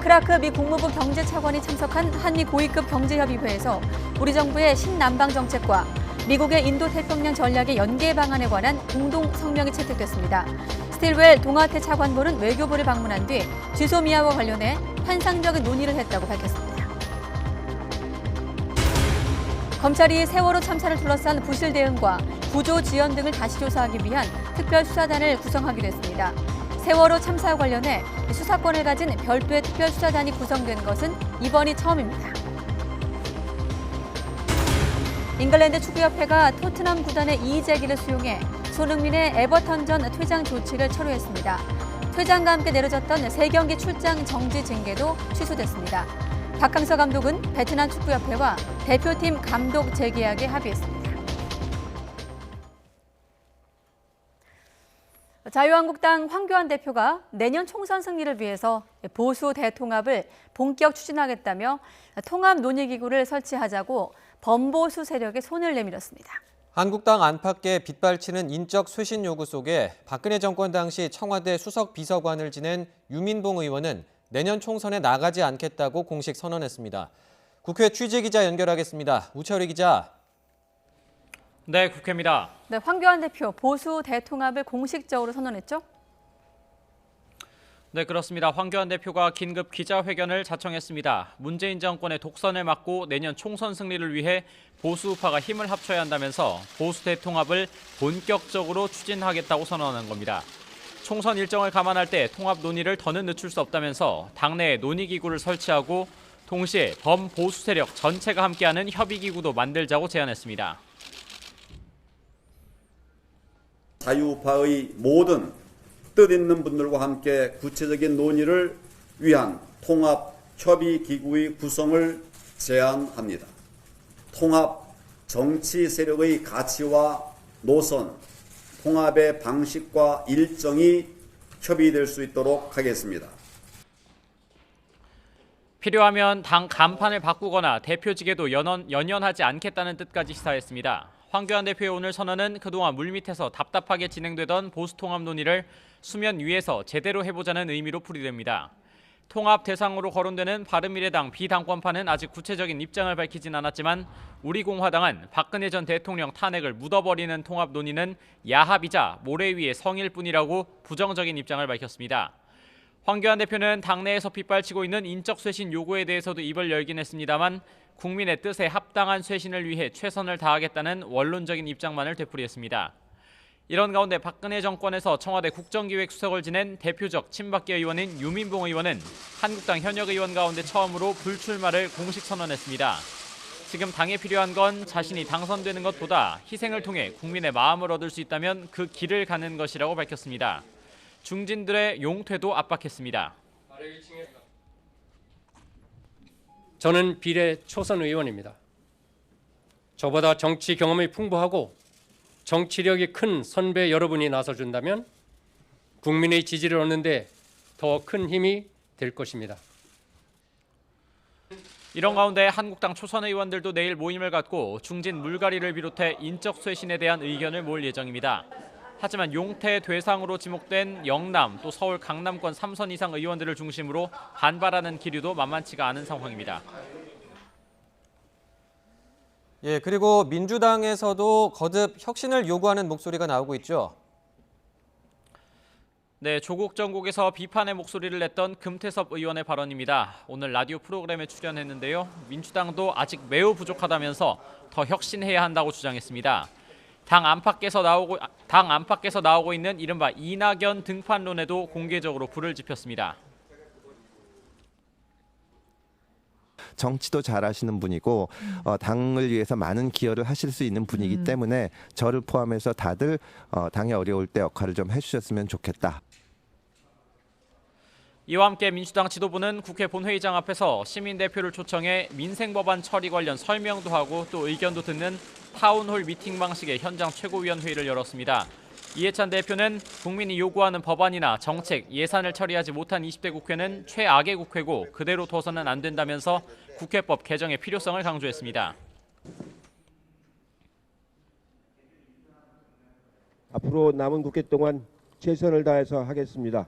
크라크 미 국무부 경제차관이 참석한 한미 고위급 경제협의회에서 우리 정부의 신남방 정책과 미국의 인도태평양 전략의 연계 방안에 관한 공동 성명이 채택됐습니다. 스틸웰 동아태 차관보는 외교부를 방문한 뒤 지소미아와 관련해 환상적인 논의를 했다고 밝혔습니다. 검찰이 세월호 참사를 둘러싼 부실 대응과 구조 지연 등을 다시 조사하기 위한 특별수사단을 구성하기로 했습니다. 세월호 참사와 관련해 수사권을 가진 별도의 특별수사단이 구성된 것은 이번이 처음입니다. 잉글랜드 축구협회가 토트넘 구단의 이의 제기를 수용해 손흥민의 에버턴전 퇴장 조치를 철회했습니다. 퇴장과 함께 내려졌던 3경기 출장 정지 징계도 취소됐습니다. 박항서 감독은 베트남 축구협회와 대표팀 감독 재계약에 합의했습니다. 자유한국당 황교안 대표가 내년 총선 승리를 위해서 보수 대통합을 본격 추진하겠다며 통합 논의기구를 설치하자고 범보수 세력에 손을 내밀었습니다. 한국당 안팎에 빗발치는 인적 쇄신 요구 속에 박근혜 정권 당시 청와대 수석 비서관을 지낸 유민봉 의원은 내년 총선에 나가지 않겠다고 공식 선언했습니다. 국회 취재기자 연결하겠습니다. 우철희 기자. 네, 국회입니다. 네, 황교안 대표 보수 대통합을 공식적으로 선언했죠? 네, 그렇습니다. 황교안 대표가 긴급 기자회견을 자청했습니다. 문재인 정권의 독선을 막고 내년 총선 승리를 위해 보수 우파가 힘을 합쳐야 한다면서 보수 대통합을 본격적으로 추진하겠다고 선언한 겁니다. 총선 일정을 감안할 때 통합 논의를 더는 늦출 수 없다면서 당내에 논의기구를 설치하고 동시에 범보수 세력 전체가 함께하는 협의기구도 만들자고 제안했습니다. 자유우파의 모든 뜻있는 분들과 함께 구체적인 논의를 위한 통합협의기구의 구성을 제안합니다. 통합 정치 세력의 가치와 노선, 통합의 방식과 일정이 협의될 수 있도록 하겠습니다. 필요하면 당 간판을 바꾸거나 대표직에도 연연하지 않겠다는 뜻까지 시사했습니다. 황교안 대표의 오늘 선언은 그동안 물밑에서 답답하게 진행되던 보수 통합 논의를 수면 위에서 제대로 해보자는 의미로 풀이됩니다. 통합 대상으로 거론되는 바른미래당 비당권파는 아직 구체적인 입장을 밝히진 않았지만 우리공화당은 박근혜 전 대통령 탄핵을 묻어버리는 통합 논의는 야합이자 모래 위의 성일 뿐이라고 부정적인 입장을 밝혔습니다. 황교안 대표는 당내에서 빗발치고 있는 인적 쇄신 요구에 대해서도 입을 열긴 했습니다만 국민의 뜻에 합당한 쇄신을 위해 최선을 다하겠다는 원론적인 입장만을 되풀이했습니다. 이런 가운데 박근혜 정권에서 청와대 국정기획수석을 지낸 대표적 친박계 의원인 유민봉 의원은 한국당 현역 의원 가운데 처음으로 불출마를 공식 선언했습니다. 지금 당에 필요한 건 자신이 당선되는 것보다 희생을 통해 국민의 마음을 얻을 수 있다면 그 길을 가는 것이라고 밝혔습니다. 중진들의 용퇴도 압박했습니다. 저는 비례 초선 의원입니다. 저보다 정치 경험이 풍부하고 정치력이 큰 선배 여러분이 나서준다면 국민의 지지를 얻는 데 더 큰 힘이 될 것입니다. 이런 가운데 한국당 초선 의원들도 내일 모임을 갖고 중진 물갈이를 비롯해 인적 쇄신에 대한 의견을 모을 예정입니다. 하지만 용태 대상으로 지목된 영남 또 서울 강남권 3선 이상 의원들을 중심으로 반발하는 기류도 만만치가 않은 상황입니다. 예, 그리고 민주당에서도 거듭 혁신을 요구하는 목소리가 나오고 있죠. 네, 조국 정국에서 비판의 목소리를 냈던 금태섭 의원의 발언입니다. 오늘 라디오 프로그램에 출연했는데요. 민주당도 아직 매우 부족하다면서 더 혁신해야 한다고 주장했습니다. 당 안팎에서 나오고 있는 이른바 이낙연 등판론에도 공개적으로 불을 지폈습니다. 정치도 잘하시는 분이고 당을 위해서 많은 기여를 하실 수 있는 분이기 때문에 저를 포함해서 다들 당이 어려울 때 역할을 좀 해주셨으면 좋겠다. 이와 함께 민주당 지도부는 국회 본회의장 앞에서 시민 대표를 초청해 민생법안 처리 관련 설명도 하고 또 의견도 듣는 타운홀 미팅 방식의 현장 최고위원 회의를 열었습니다. 이해찬 대표는 국민이 요구하는 법안이나 정책, 예산을 처리하지 못한 20대 국회는 최악의 국회고 그대로 둬서는 안 된다면서 국회법 개정의 필요성을 강조했습니다. 앞으로 남은 국회 동안 최선을 다해서 하겠습니다.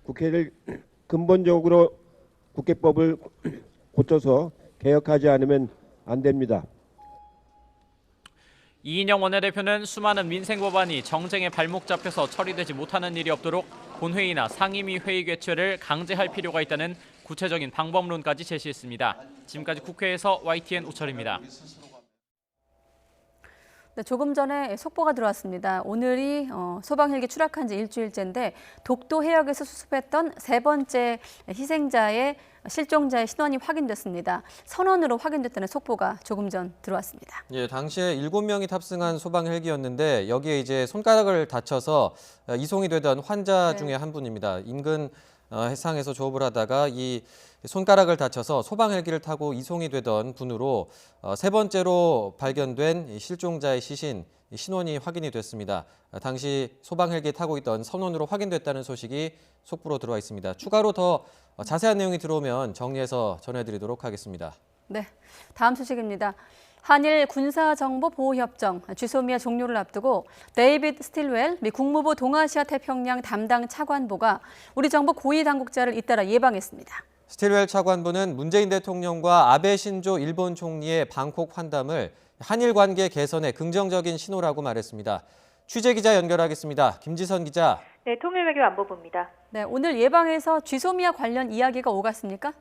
국회를 근본적으로 국회법을 고쳐서 개혁하지 않으면 안 됩니다. 이인영 원내대표는 수많은 민생 법안이 정쟁에 발목 잡혀서 처리되지 못하는 일이 없도록 본회의나 상임위 회의 개최를 강제할 필요가 있다는 구체적인 방법론까지 제시했습니다. 지금까지 국회에서 YTN 오철입니다. 네, 조금 전에 속보가 들어왔습니다. 오늘이 소방헬기 추락한 지 일주일째인데 독도 해역에서 수습했던 세 번째 희생자의 실종자의 신원이 확인됐습니다. 선원으로 확인됐다는 속보가 조금 전 들어왔습니다. 예, 당시에 7명이 탑승한 소방 헬기였는데 여기에 이제 손가락을 다쳐서 이송이 되던 환자 중에 한 분입니다. 인근 해상에서 조업을 하다가 이 손가락을 다쳐서 소방 헬기를 타고 이송이 되던 분으로 세 번째로 발견된 실종자의 시신 신원이 확인이 됐습니다. 당시 소방 헬기에 타고 있던 선원으로 확인됐다는 소식이 속보로 들어와 있습니다. 추가로 더 자세한 내용이 들어오면 정리해서 전해드리도록 하겠습니다. 네, 다음 소식입니다. 한일 군사정보보호협정 쥐소미아 종료를 앞두고 데이비드 스틸웰 미 국무부 동아시아 태평양 담당 차관보가 우리 정부 고위 당국자를 잇따라 예방했습니다. 스틸웰 차관보는 문재인 대통령과 아베 신조 일본 총리의 방콕 환담을 한일 관계 개선에 긍정적인 신호라고 말했습니다. 취재 기자 연결하겠습니다. 김지선 기자. 네, 통일외교안보부입니다. 네, 오늘 예방에서 쥐소미아 관련 이야기가 오갔습니까?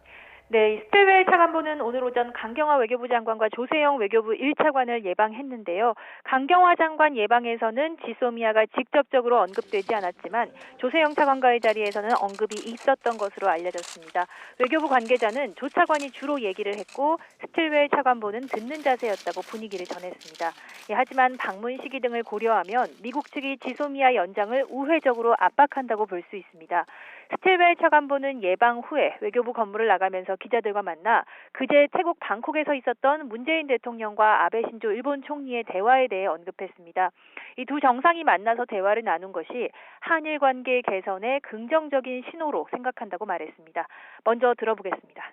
네, 스틸웰 차관보는 오늘 오전 강경화 외교부 장관과 조세영 외교부 1차관을 예방했는데요. 강경화 장관 예방에서는 지소미아가 직접적으로 언급되지 않았지만 조세영 차관과의 자리에서는 언급이 있었던 것으로 알려졌습니다. 외교부 관계자는 조 차관이 주로 얘기를 했고 스틸웰 차관보는 듣는 자세였다고 분위기를 전했습니다. 하지만 방문 시기 등을 고려하면 미국 측이 지소미아 연장을 우회적으로 압박한다고 볼 수 있습니다. 스틸웰 차관보는 예방 후에 외교부 건물을 나가면서 기자들과 만나 그제 태국 방콕에서 있었던 문재인 대통령과 아베 신조 일본 총리의 대화에 대해 언급했습니다. 이 두 정상이 만나서 대화를 나눈 것이 한일 관계 개선의 긍정적인 신호로 생각한다고 말했습니다. 먼저 들어보겠습니다.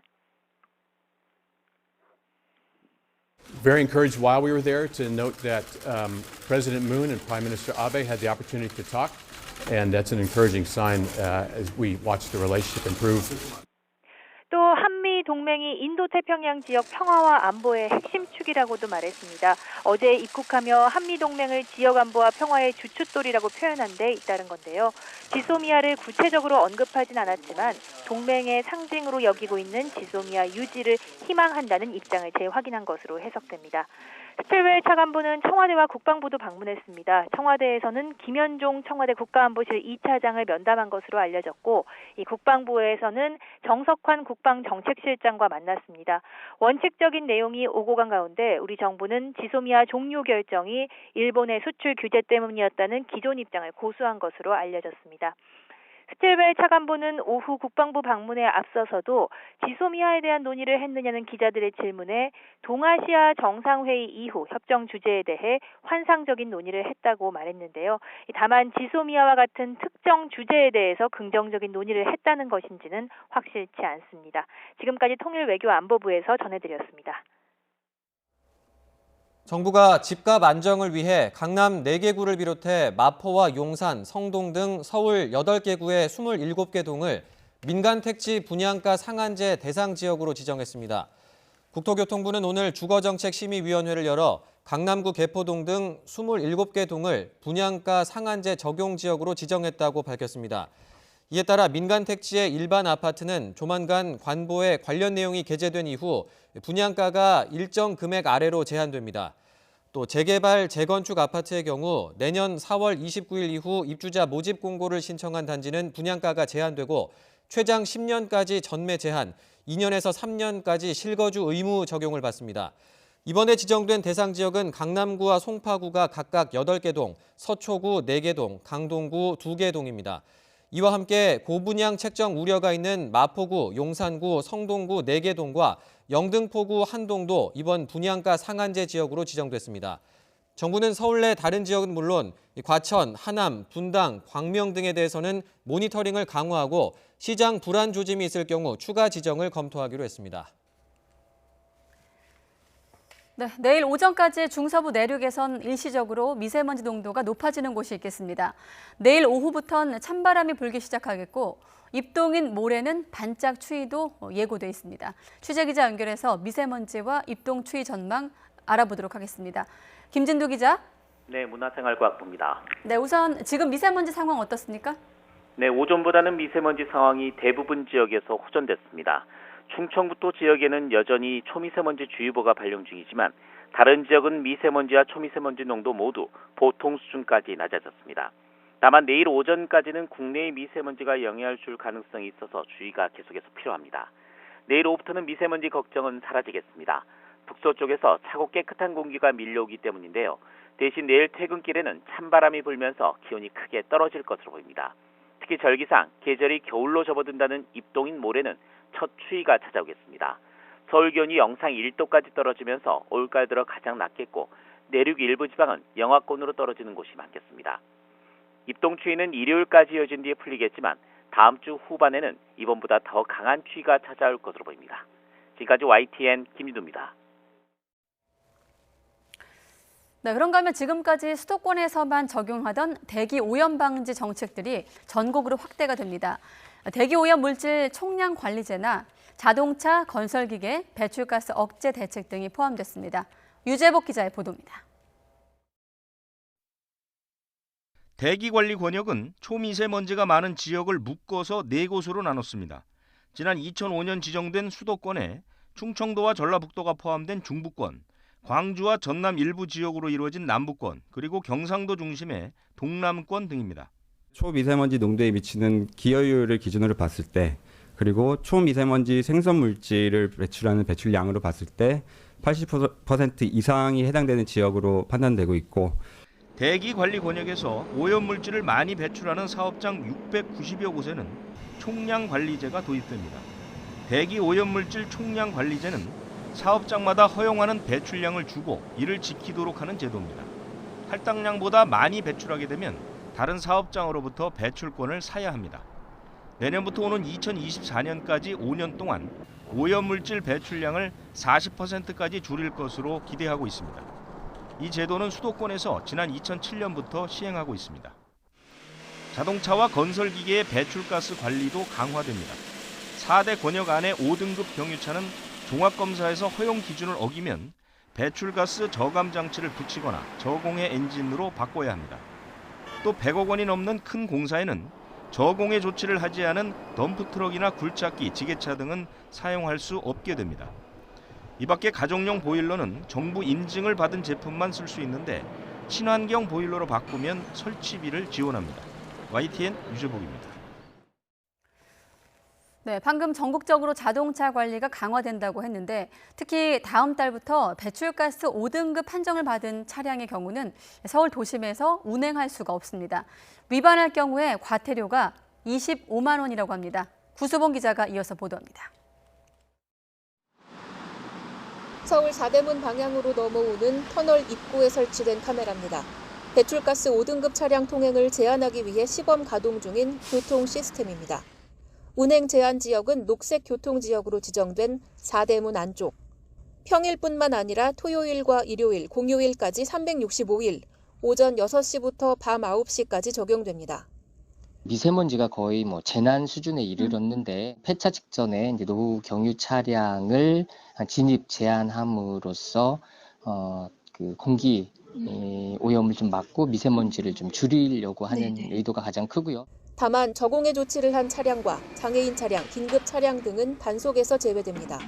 Very encouraged while we were there to note that President Moon and Prime Minister Abe had the opportunity to talk, and that's an encouraging sign as we watch the relationship improve. 또 한미 동맹이 인도태평양 지역 평화와 안보의 핵심 축이라고도 말했습니다. 어제 입국하며 한미 동맹을 지역 안보와 평화의 주춧돌이라고 표현한 데 잇따른 건데요. 지소미아를 구체적으로 언급하진 않았지만 동맹의 상징으로 여기고 있는 지소미아 유지를 희망한다는 입장을 재확인한 것으로 해석됩니다. 스틸웰 차관보는 청와대와 국방부도 방문했습니다. 청와대에서는 김현종 청와대 국가안보실 2차장을 면담한 것으로 알려졌고 이 국방부에서는 정석환 국방정책실장과 만났습니다. 원칙적인 내용이 오고 간 가운데 우리 정부는 지소미아 종료 결정이 일본의 수출 규제 때문이었다는 기존 입장을 고수한 것으로 알려졌습니다. 스틸웰 차관보는 오후 국방부 방문에 앞서서도 지소미아에 대한 논의를 했느냐는 기자들의 질문에 동아시아 정상회의 이후 협정 주제에 대해 환상적인 논의를 했다고 말했는데요. 다만 지소미아와 같은 특정 주제에 대해서 긍정적인 논의를 했다는 것인지는 확실치 않습니다. 지금까지 통일외교안보부에서 전해드렸습니다. 정부가 집값 안정을 위해 강남 4개 구를 비롯해 마포와 용산, 성동 등 서울 8개 구의 27개 동을 민간택지 분양가 상한제 대상 지역으로 지정했습니다. 국토교통부는 오늘 주거정책심의위원회를 열어 강남구 개포동 등 27개 동을 분양가 상한제 적용 지역으로 지정했다고 밝혔습니다. 이에 따라 민간택지의 일반 아파트는 조만간 관보에 관련 내용이 게재된 이후 분양가가 일정 금액 아래로 제한됩니다. 또 재개발, 재건축 아파트의 경우 내년 4월 29일 이후 입주자 모집 공고를 신청한 단지는 분양가가 제한되고 최장 10년까지 전매 제한, 2년에서 3년까지 실거주 의무 적용을 받습니다. 이번에 지정된 대상 지역은 강남구와 송파구가 각각 8개 동, 서초구 4개 동, 강동구 2개 동입니다. 이와 함께 고분양 책정 우려가 있는 마포구, 용산구, 성동구 4개 동과 영등포구 한동도 이번 분양가 상한제 지역으로 지정됐습니다. 정부는 서울 내 다른 지역은 물론 과천, 하남, 분당, 광명 등에 대해서는 모니터링을 강화하고 시장 불안 조짐이 있을 경우 추가 지정을 검토하기로 했습니다. 네, 내일 오전까지 중서부 내륙에선 일시적으로 미세먼지 농도가 높아지는 곳이 있겠습니다. 내일 오후부터는 찬바람이 불기 시작하겠고 입동인 모레는 반짝 추위도 예고돼 있습니다. 취재기자 연결해서 미세먼지와 입동 추위 전망 알아보도록 하겠습니다. 김진두 기자. 네, 문화생활과학부입니다. 네, 우선 지금 미세먼지 상황 어떻습니까? 네, 오전보다는 미세먼지 상황이 대부분 지역에서 호전됐습니다. 충청북도 지역에는 여전히 초미세먼지 주의보가 발령 중이지만 다른 지역은 미세먼지와 초미세먼지 농도 모두 보통 수준까지 낮아졌습니다. 다만 내일 오전까지는 국내의 미세먼지가 영향을 줄 가능성이 있어서 주의가 계속해서 필요합니다. 내일 오후부터는 미세먼지 걱정은 사라지겠습니다. 북서쪽에서 차고 깨끗한 공기가 밀려오기 때문인데요. 대신 내일 퇴근길에는 찬바람이 불면서 기온이 크게 떨어질 것으로 보입니다. 특히 절기상 계절이 겨울로 접어든다는 입동인 모레는 첫 추위가 찾아오겠습니다. 서울 기온이 영상 1도까지 떨어지면서 올가을 들어 가장 낮겠고 내륙 일부 지방은 영하권으로 떨어지는 곳이 많겠습니다. 입동 추위는 일요일까지 이어진 뒤에 풀리겠지만 다음 주 후반에는 이번보다 더 강한 추위가 찾아올 것으로 보입니다. 지금까지 YTN 김진두입니다. 네, 그런가 하면 지금까지 수도권에서만 적용하던 대기 오염 방지 정책들이 전국으로 확대가 됩니다. 대기 오염 물질 총량 관리제나 자동차, 건설기계, 배출가스 억제 대책 등이 포함됐습니다. 유재복 기자의 보도입니다. 대기관리 권역은 초미세먼지가 많은 지역을 묶어서 4곳으로 나눴습니다. 지난 2005년 지정된 수도권에 충청도와 전라북도가 포함된 중부권, 광주와 전남 일부 지역으로 이루어진 남부권, 그리고 경상도 중심의 동남권 등입니다. 초미세먼지 농도에 미치는 기여율을 기준으로 봤을 때, 그리고 초미세먼지 생성 물질을 배출하는 배출량으로 봤을 때 80% 이상이 해당되는 지역으로 판단되고 있고, 대기관리 권역에서 오염물질을 많이 배출하는 사업장 690여 곳에는 총량관리제가 도입됩니다. 대기오염물질 총량관리제는 사업장마다 허용하는 배출량을 주고 이를 지키도록 하는 제도입니다. 할당량보다 많이 배출하게 되면 다른 사업장으로부터 배출권을 사야 합니다. 내년부터 오는 2024년까지 5년 동안 오염물질 배출량을 40%까지 줄일 것으로 기대하고 있습니다. 이 제도는 수도권에서 지난 2007년부터 시행하고 있습니다. 자동차와 건설기계의 배출가스 관리도 강화됩니다. 4대 권역 안에 5등급 경유차는 종합검사에서 허용 기준을 어기면 배출가스 저감 장치를 붙이거나 저공해 엔진으로 바꿔야 합니다. 또 100억 원이 넘는 큰 공사에는 저공해 조치를 하지 않은 덤프트럭이나 굴착기, 지게차 등은 사용할 수 없게 됩니다. 이 밖에 가정용 보일러는 정부 인증을 받은 제품만 쓸 수 있는데 친환경 보일러로 바꾸면 설치비를 지원합니다. YTN 유재복입니다. 네, 방금 전국적으로 자동차 관리가 강화된다고 했는데 특히 다음 달부터 배출가스 5등급 판정을 받은 차량의 경우는 서울 도심에서 운행할 수가 없습니다. 위반할 경우에 과태료가 25만 원이라고 합니다. 구수봉 기자가 이어서 보도합니다. 서울 사대문 방향으로 넘어오는 터널 입구에 설치된 카메라입니다. 배출가스 5등급 차량 통행을 제한하기 위해 시범 가동 중인 교통 시스템입니다. 운행 제한 지역은 녹색 교통지역으로 지정된 사대문 안쪽. 평일뿐만 아니라 토요일과 일요일, 공휴일까지 365일, 오전 6시부터 밤 9시까지 적용됩니다. 미세먼지가 거의 재난 수준에 이르렀는데 폐차 직전에 이제 노후 경유 차량을 진입 제한함으로써 그 공기 오염을 좀 막고 미세먼지를 좀 줄이려고 하는 의도가 가장 크고요. 다만 저공해 조치를 한 차량과 장애인 차량, 긴급 차량 등은 단속에서 제외됩니다.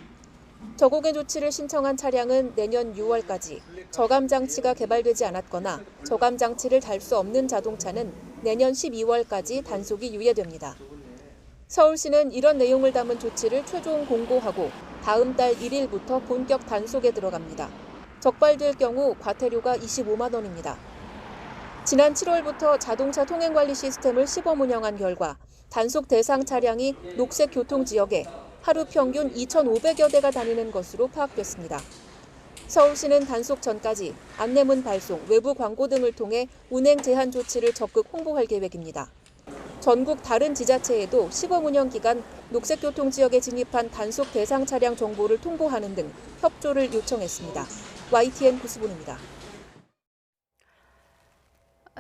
저공해 조치를 신청한 차량은 내년 6월까지, 저감 장치가 개발되지 않았거나 저감 장치를 달 수 없는 자동차는 내년 12월까지 단속이 유예됩니다. 서울시는 이런 내용을 담은 조치를 최종 공고하고 다음 달 1일부터 본격 단속에 들어갑니다. 적발될 경우 과태료가 25만 원입니다. 지난 7월부터 자동차 통행관리 시스템을 시범 운영한 결과 단속 대상 차량이 녹색 교통 지역에 하루 평균 2,500여 대가 다니는 것으로 파악됐습니다. 서울시는 단속 전까지 안내문 발송, 외부 광고 등을 통해 운행 제한 조치를 적극 홍보할 계획입니다. 전국 다른 지자체에도 시범 운영 기간 녹색 교통 지역에 진입한 단속 대상 차량 정보를 통보하는 등 협조를 요청했습니다. YTN 구수본입니다.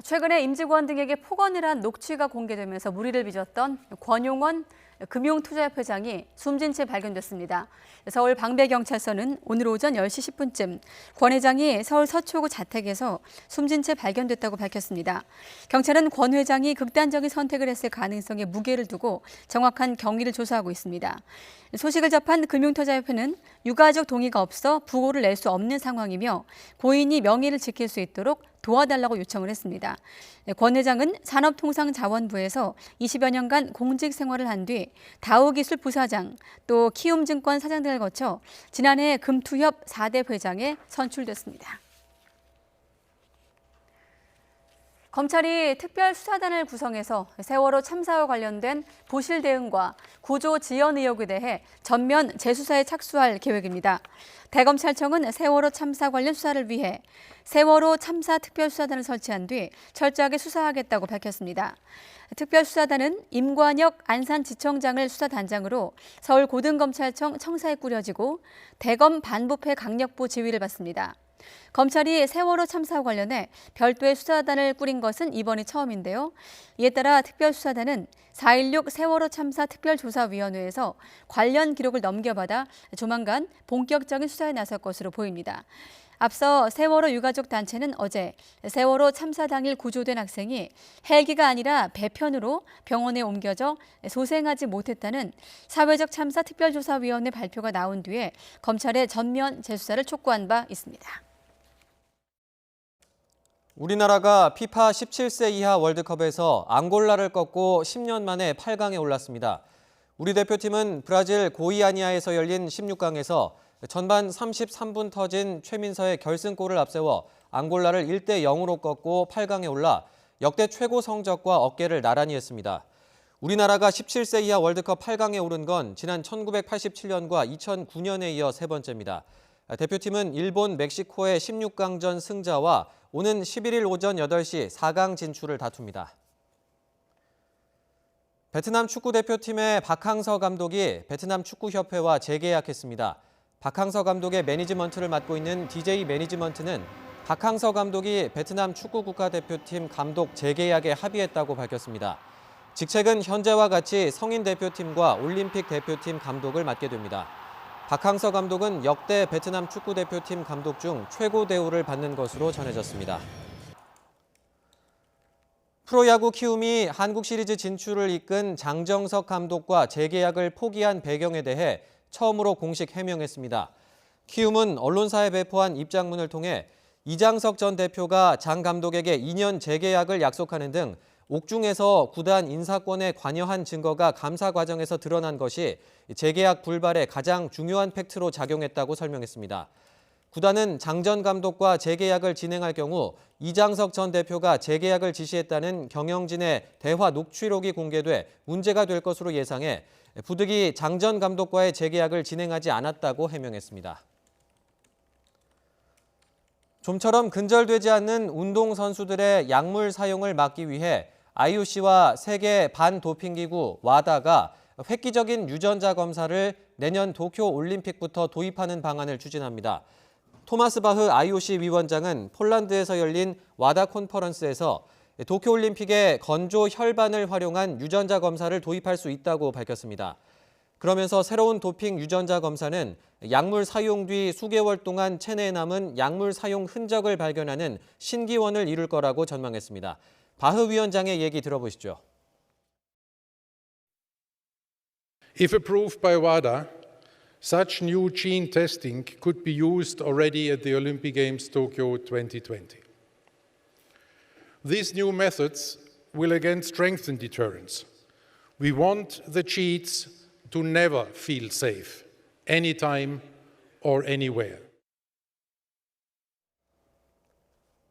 최근에 임직원 등에게 폭언을 한 녹취가 공개되면서 물의를 빚었던 권용원 금융투자협회장이 숨진 채 발견됐습니다. 서울 방배경찰서는 오늘 오전 10시 10분쯤 권 회장이 서울 서초구 자택에서 숨진 채 발견됐다고 밝혔습니다. 경찰은 권 회장이 극단적인 선택을 했을 가능성에 무게를 두고 정확한 경위를 조사하고 있습니다. 소식을 접한 금융투자협회는 유가족 동의가 없어 부고를 낼 수 없는 상황이며 고인이 명예를 지킬 수 있도록 도와달라고 요청을 했습니다. 권 회장은 산업통상자원부에서 20여 년간 공직 생활을 한 뒤 다우기술 부사장, 또 키움증권 사장 등을 거쳐 지난해 금투협 4대 회장에 선출됐습니다. 검찰이 특별수사단을 구성해서 세월호 참사와 관련된 부실 대응과 구조 지연 의혹에 대해 전면 재수사에 착수할 계획입니다. 대검찰청은 세월호 참사 관련 수사를 위해 세월호 참사 특별수사단을 설치한 뒤 철저하게 수사하겠다고 밝혔습니다. 특별수사단은 임관혁 안산지청장을 수사단장으로 서울고등검찰청 청사에 꾸려지고 대검 반부패 강력부 지휘를 받습니다. 검찰이 세월호 참사와 관련해 별도의 수사단을 꾸린 것은 이번이 처음인데요. 이에 따라 특별수사단은 4.16 세월호 참사 특별조사위원회에서 관련 기록을 넘겨받아 조만간 본격적인 수사에 나설 것으로 보입니다. 앞서 세월호 유가족 단체는 어제 세월호 참사 당일 구조된 학생이 헬기가 아니라 배편으로 병원에 옮겨져 소생하지 못했다는 사회적 참사 특별조사위원회 발표가 나온 뒤에 검찰의 전면 재수사를 촉구한 바 있습니다. 우리나라가 피파 17세 이하 월드컵에서 앙골라를 꺾고 10년 만에 8강에 올랐습니다. 우리 대표팀은 브라질 고이아니아에서 열린 16강에서 전반 33분 터진 최민서의 결승골을 앞세워 앙골라를 1대 0으로 꺾고 8강에 올라 역대 최고 성적과 어깨를 나란히 했습니다. 우리나라가 17세 이하 월드컵 8강에 오른 건 지난 1987년과 2009년에 이어 세 번째입니다. 대표팀은 일본, 멕시코의 16강전 승자와 오는 11일 오전 8시 4강 진출을 다툽니다. 베트남 축구대표팀의 박항서 감독이 베트남 축구협회와 재계약했습니다. 박항서 감독의 매니지먼트를 맡고 있는 DJ 매니지먼트는 박항서 감독이 베트남 축구 국가대표팀 감독 재계약에 합의했다고 밝혔습니다. 직책은 현재와 같이 성인 대표팀과 올림픽 대표팀 감독을 맡게 됩니다. 박항서 감독은 역대 베트남 축구대표팀 감독 중 최고 대우를 받는 것으로 전해졌습니다. 프로야구 키움이 한국 시리즈 진출을 이끈 장정석 감독과 재계약을 포기한 배경에 대해 처음으로 공식 해명했습니다. 키움은 언론사에 배포한 입장문을 통해 이장석 전 대표가 장 감독에게 2년 재계약을 약속하는 등 옥중에서 구단 인사권에 관여한 증거가 감사 과정에서 드러난 것이 재계약 불발의 가장 중요한 팩트로 작용했다고 설명했습니다. 구단은 장 전 감독과 재계약을 진행할 경우 이장석 전 대표가 재계약을 지시했다는 경영진의 대화 녹취록이 공개돼 문제가 될 것으로 예상해 부득이 장 전 감독과의 재계약을 진행하지 않았다고 해명했습니다. 좀처럼 근절되지 않는 운동선수들의 약물 사용을 막기 위해 IOC와 세계 반도핑기구 와다가 획기적인 유전자 검사를 내년 도쿄 올림픽부터 도입하는 방안을 추진합니다. 토마스 바흐 IOC 위원장은 폴란드에서 열린 와다 컨퍼런스에서 도쿄올림픽에 건조 혈반을 활용한 유전자 검사를 도입할 수 있다고 밝혔습니다. 그러면서 새로운 도핑 유전자 검사는 약물 사용 뒤 수개월 동안 체내에 남은 약물 사용 흔적을 발견하는 신기원을 이룰 거라고 전망했습니다. 바흐 위원장의 얘기 들어보시죠. If approved by WADA, such new gene testing could be used already at the Olympic Games Tokyo 2020. These new methods will again strengthen deterrence. We want the cheats to never feel safe, anytime or anywhere.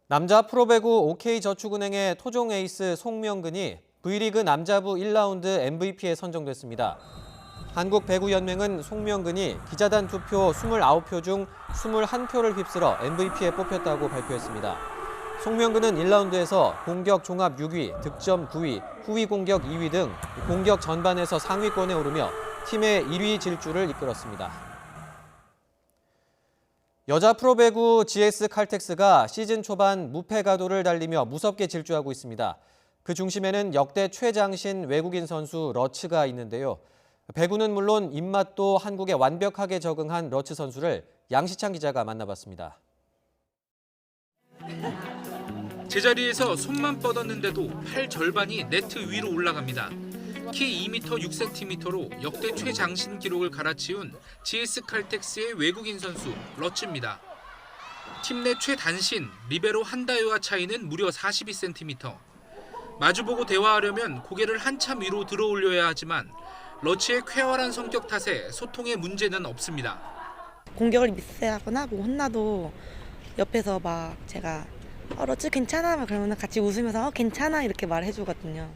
남자 프로배구 OK저축은행의 토종 에이스 송명근이 V리그 남자부 1라운드 MVP에 선정됐습니다. 한국배구연맹은 송명근이 기자단 투표 29표 중 21표를 휩쓸어 MVP에 뽑혔다고 발표했습니다. 송명근은 1라운드에서 공격 종합 6위, 득점 9위, 후위 공격 2위 등 공격 전반에서 상위권에 오르며 팀의 1위 질주를 이끌었습니다. 여자 프로배구 GS 칼텍스가 시즌 초반 무패 가도를 달리며 무섭게 질주하고 있습니다. 그 중심에는 역대 최장신 외국인 선수 러츠가 있는데요. 배구는 물론 입맛도 한국에 완벽하게 적응한 러츠 선수를 양시창 기자가 만나봤습니다. 제자리에서 손만 뻗었는데도 팔 절반이 네트 위로 올라갑니다. 키 2m 6cm로 역대 최장신 기록을 갈아치운 GS 칼텍스의 외국인 선수 러츠입니다. 팀 내 최단신 리베로 한다요와 차이는 무려 42cm. 마주보고 대화하려면 고개를 한참 위로 들어 올려야 하지만 러츠의 쾌활한 성격 탓에 소통에 문제는 없습니다. 공격을 미스하거나 뭐 혼나도 옆에서 막 제가 러츠 괜찮아? 그러면 같이 웃으면서 괜찮아 이렇게 말해주거든요.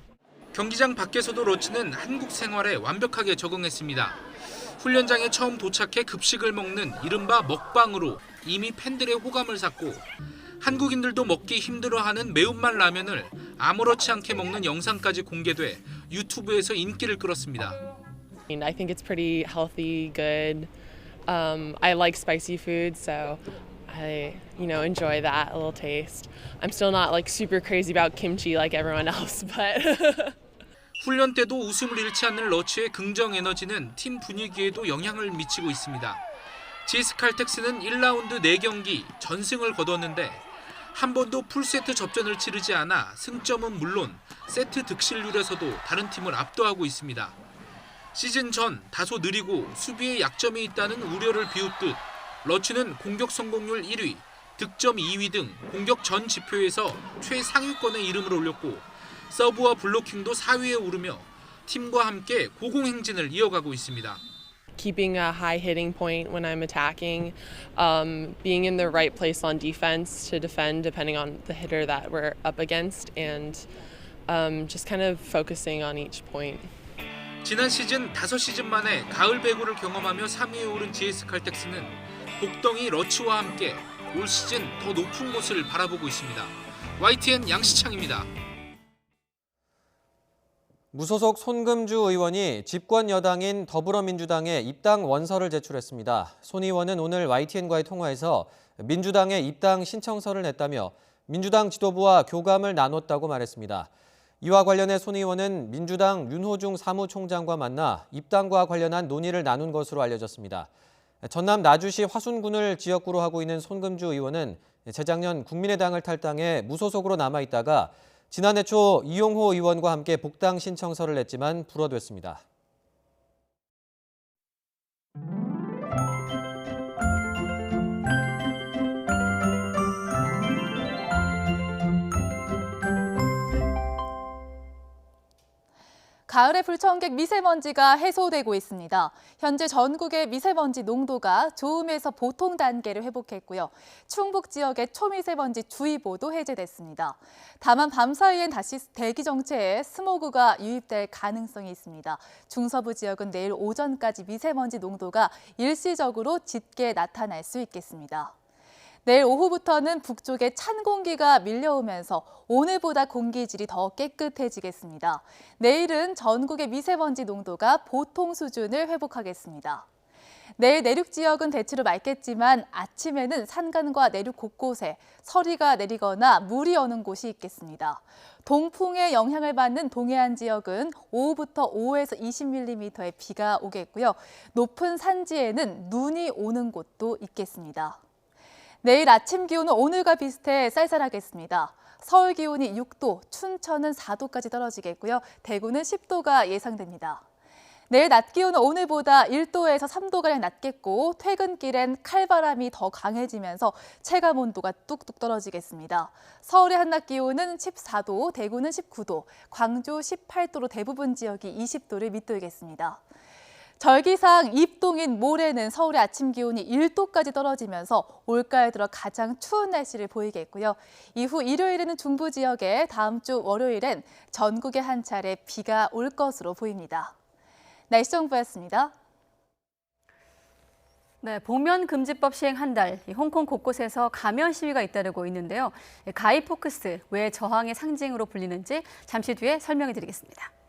경기장 밖에서도 러츠는 한국 생활에 완벽하게 적응했습니다. 훈련장에 처음 도착해 급식을 먹는 이른바 먹방으로 이미 팬들의 호감을 샀고 한국인들도 먹기 힘들어하는 매운맛 라면을 아무렇지 않게 먹는 영상까지 공개돼 유튜브에서 인기를 끌었습니다. I think it's pretty healthy, good. I like spicy food, so I, enjoy that a little taste. I'm still not like super crazy about kimchi like everyone else, but. 훈련 때도 웃음을 잃지 않는 러츠의 긍정 에너지는 팀 분위기에도 영향을 미치고 있습니다. GS 칼텍스는 1라운드 4경기 전승을 거뒀는데 한 번도 풀세트 접전을 치르지 않아 승점은 물론 세트 득실률에서도 다른 팀을 압도하고 있습니다. 시즌 전 다소 느리고 수비에 약점이 있다는 우려를 비웃듯 러츠는 공격 성공률 1위, 득점 2위 등 공격 전 지표에서 최상위권에 이름을 올렸고 서브와 블로킹도 4위에 오르며 팀과 함께 고공행진을 이어가고 있습니다. Keeping a high hitting point when I'm attacking, being in the right place on defense to defend depending on the hitter that we're up against, and just kind of focusing on each point. 지난 시즌 5시즌 만에 가을 배구를 경험하며 3위에 오른 GS 칼텍스는 복덩이 러츠와 함께 올 시즌 더 높은 곳을 바라보고 있습니다. YTN 양시창입니다. 무소속 손금주 의원이 집권 여당인 더불어민주당에 입당 원서를 제출했습니다. 손 의원은 오늘 YTN과의 통화에서 민주당에 입당 신청서를 냈다며 민주당 지도부와 교감을 나눴다고 말했습니다. 이와 관련해 손 의원은 민주당 윤호중 사무총장과 만나 입당과 관련한 논의를 나눈 것으로 알려졌습니다. 전남 나주시 화순군을 지역구로 하고 있는 손금주 의원은 재작년 국민의당을 탈당해 무소속으로 남아있다가 지난해 초 이용호 의원과 함께 복당 신청서를 냈지만 불허됐습니다. 가을의 불청객 미세먼지가 해소되고 있습니다. 현재 전국의 미세먼지 농도가 좋음에서 보통 단계를 회복했고요. 충북 지역의 초미세먼지 주의보도 해제됐습니다. 다만 밤사이엔 다시 대기 정체에 스모그가 유입될 가능성이 있습니다. 중서부 지역은 내일 오전까지 미세먼지 농도가 일시적으로 짙게 나타날 수 있겠습니다. 내일 오후부터는 북쪽에 찬 공기가 밀려오면서 오늘보다 공기질이 더 깨끗해지겠습니다. 내일은 전국의 미세먼지 농도가 보통 수준을 회복하겠습니다. 내일 내륙 지역은 대체로 맑겠지만 아침에는 산간과 내륙 곳곳에 서리가 내리거나 물이 오는 곳이 있겠습니다. 동풍의 영향을 받는 동해안 지역은 오후부터 5에서 20mm의 비가 오겠고요. 높은 산지에는 눈이 오는 곳도 있겠습니다. 내일 아침 기온은 오늘과 비슷해 쌀쌀하겠습니다. 서울 기온이 6도, 춘천은 4도까지 떨어지겠고요. 대구는 10도가 예상됩니다. 내일 낮 기온은 오늘보다 1도에서 3도가량 낮겠고 퇴근길엔 칼바람이 더 강해지면서 체감 온도가 뚝뚝 떨어지겠습니다. 서울의 한낮 기온은 14도, 대구는 19도, 광주 18도로 대부분 지역이 20도를 밑돌겠습니다. 절기상 입동인 모레는 서울의 아침 기온이 1도까지 떨어지면서 올가을 들어 가장 추운 날씨를 보이겠고요. 이후 일요일에는 중부 지역에, 다음 주 월요일엔 전국에 한 차례 비가 올 것으로 보입니다. 날씨 정보였습니다. 네, 복면 금지법 시행 한 달, 홍콩 곳곳에서 가면 시위가 잇따르고 있는데요. 가이포크스 왜 저항의 상징으로 불리는지 잠시 뒤에 설명해 드리겠습니다.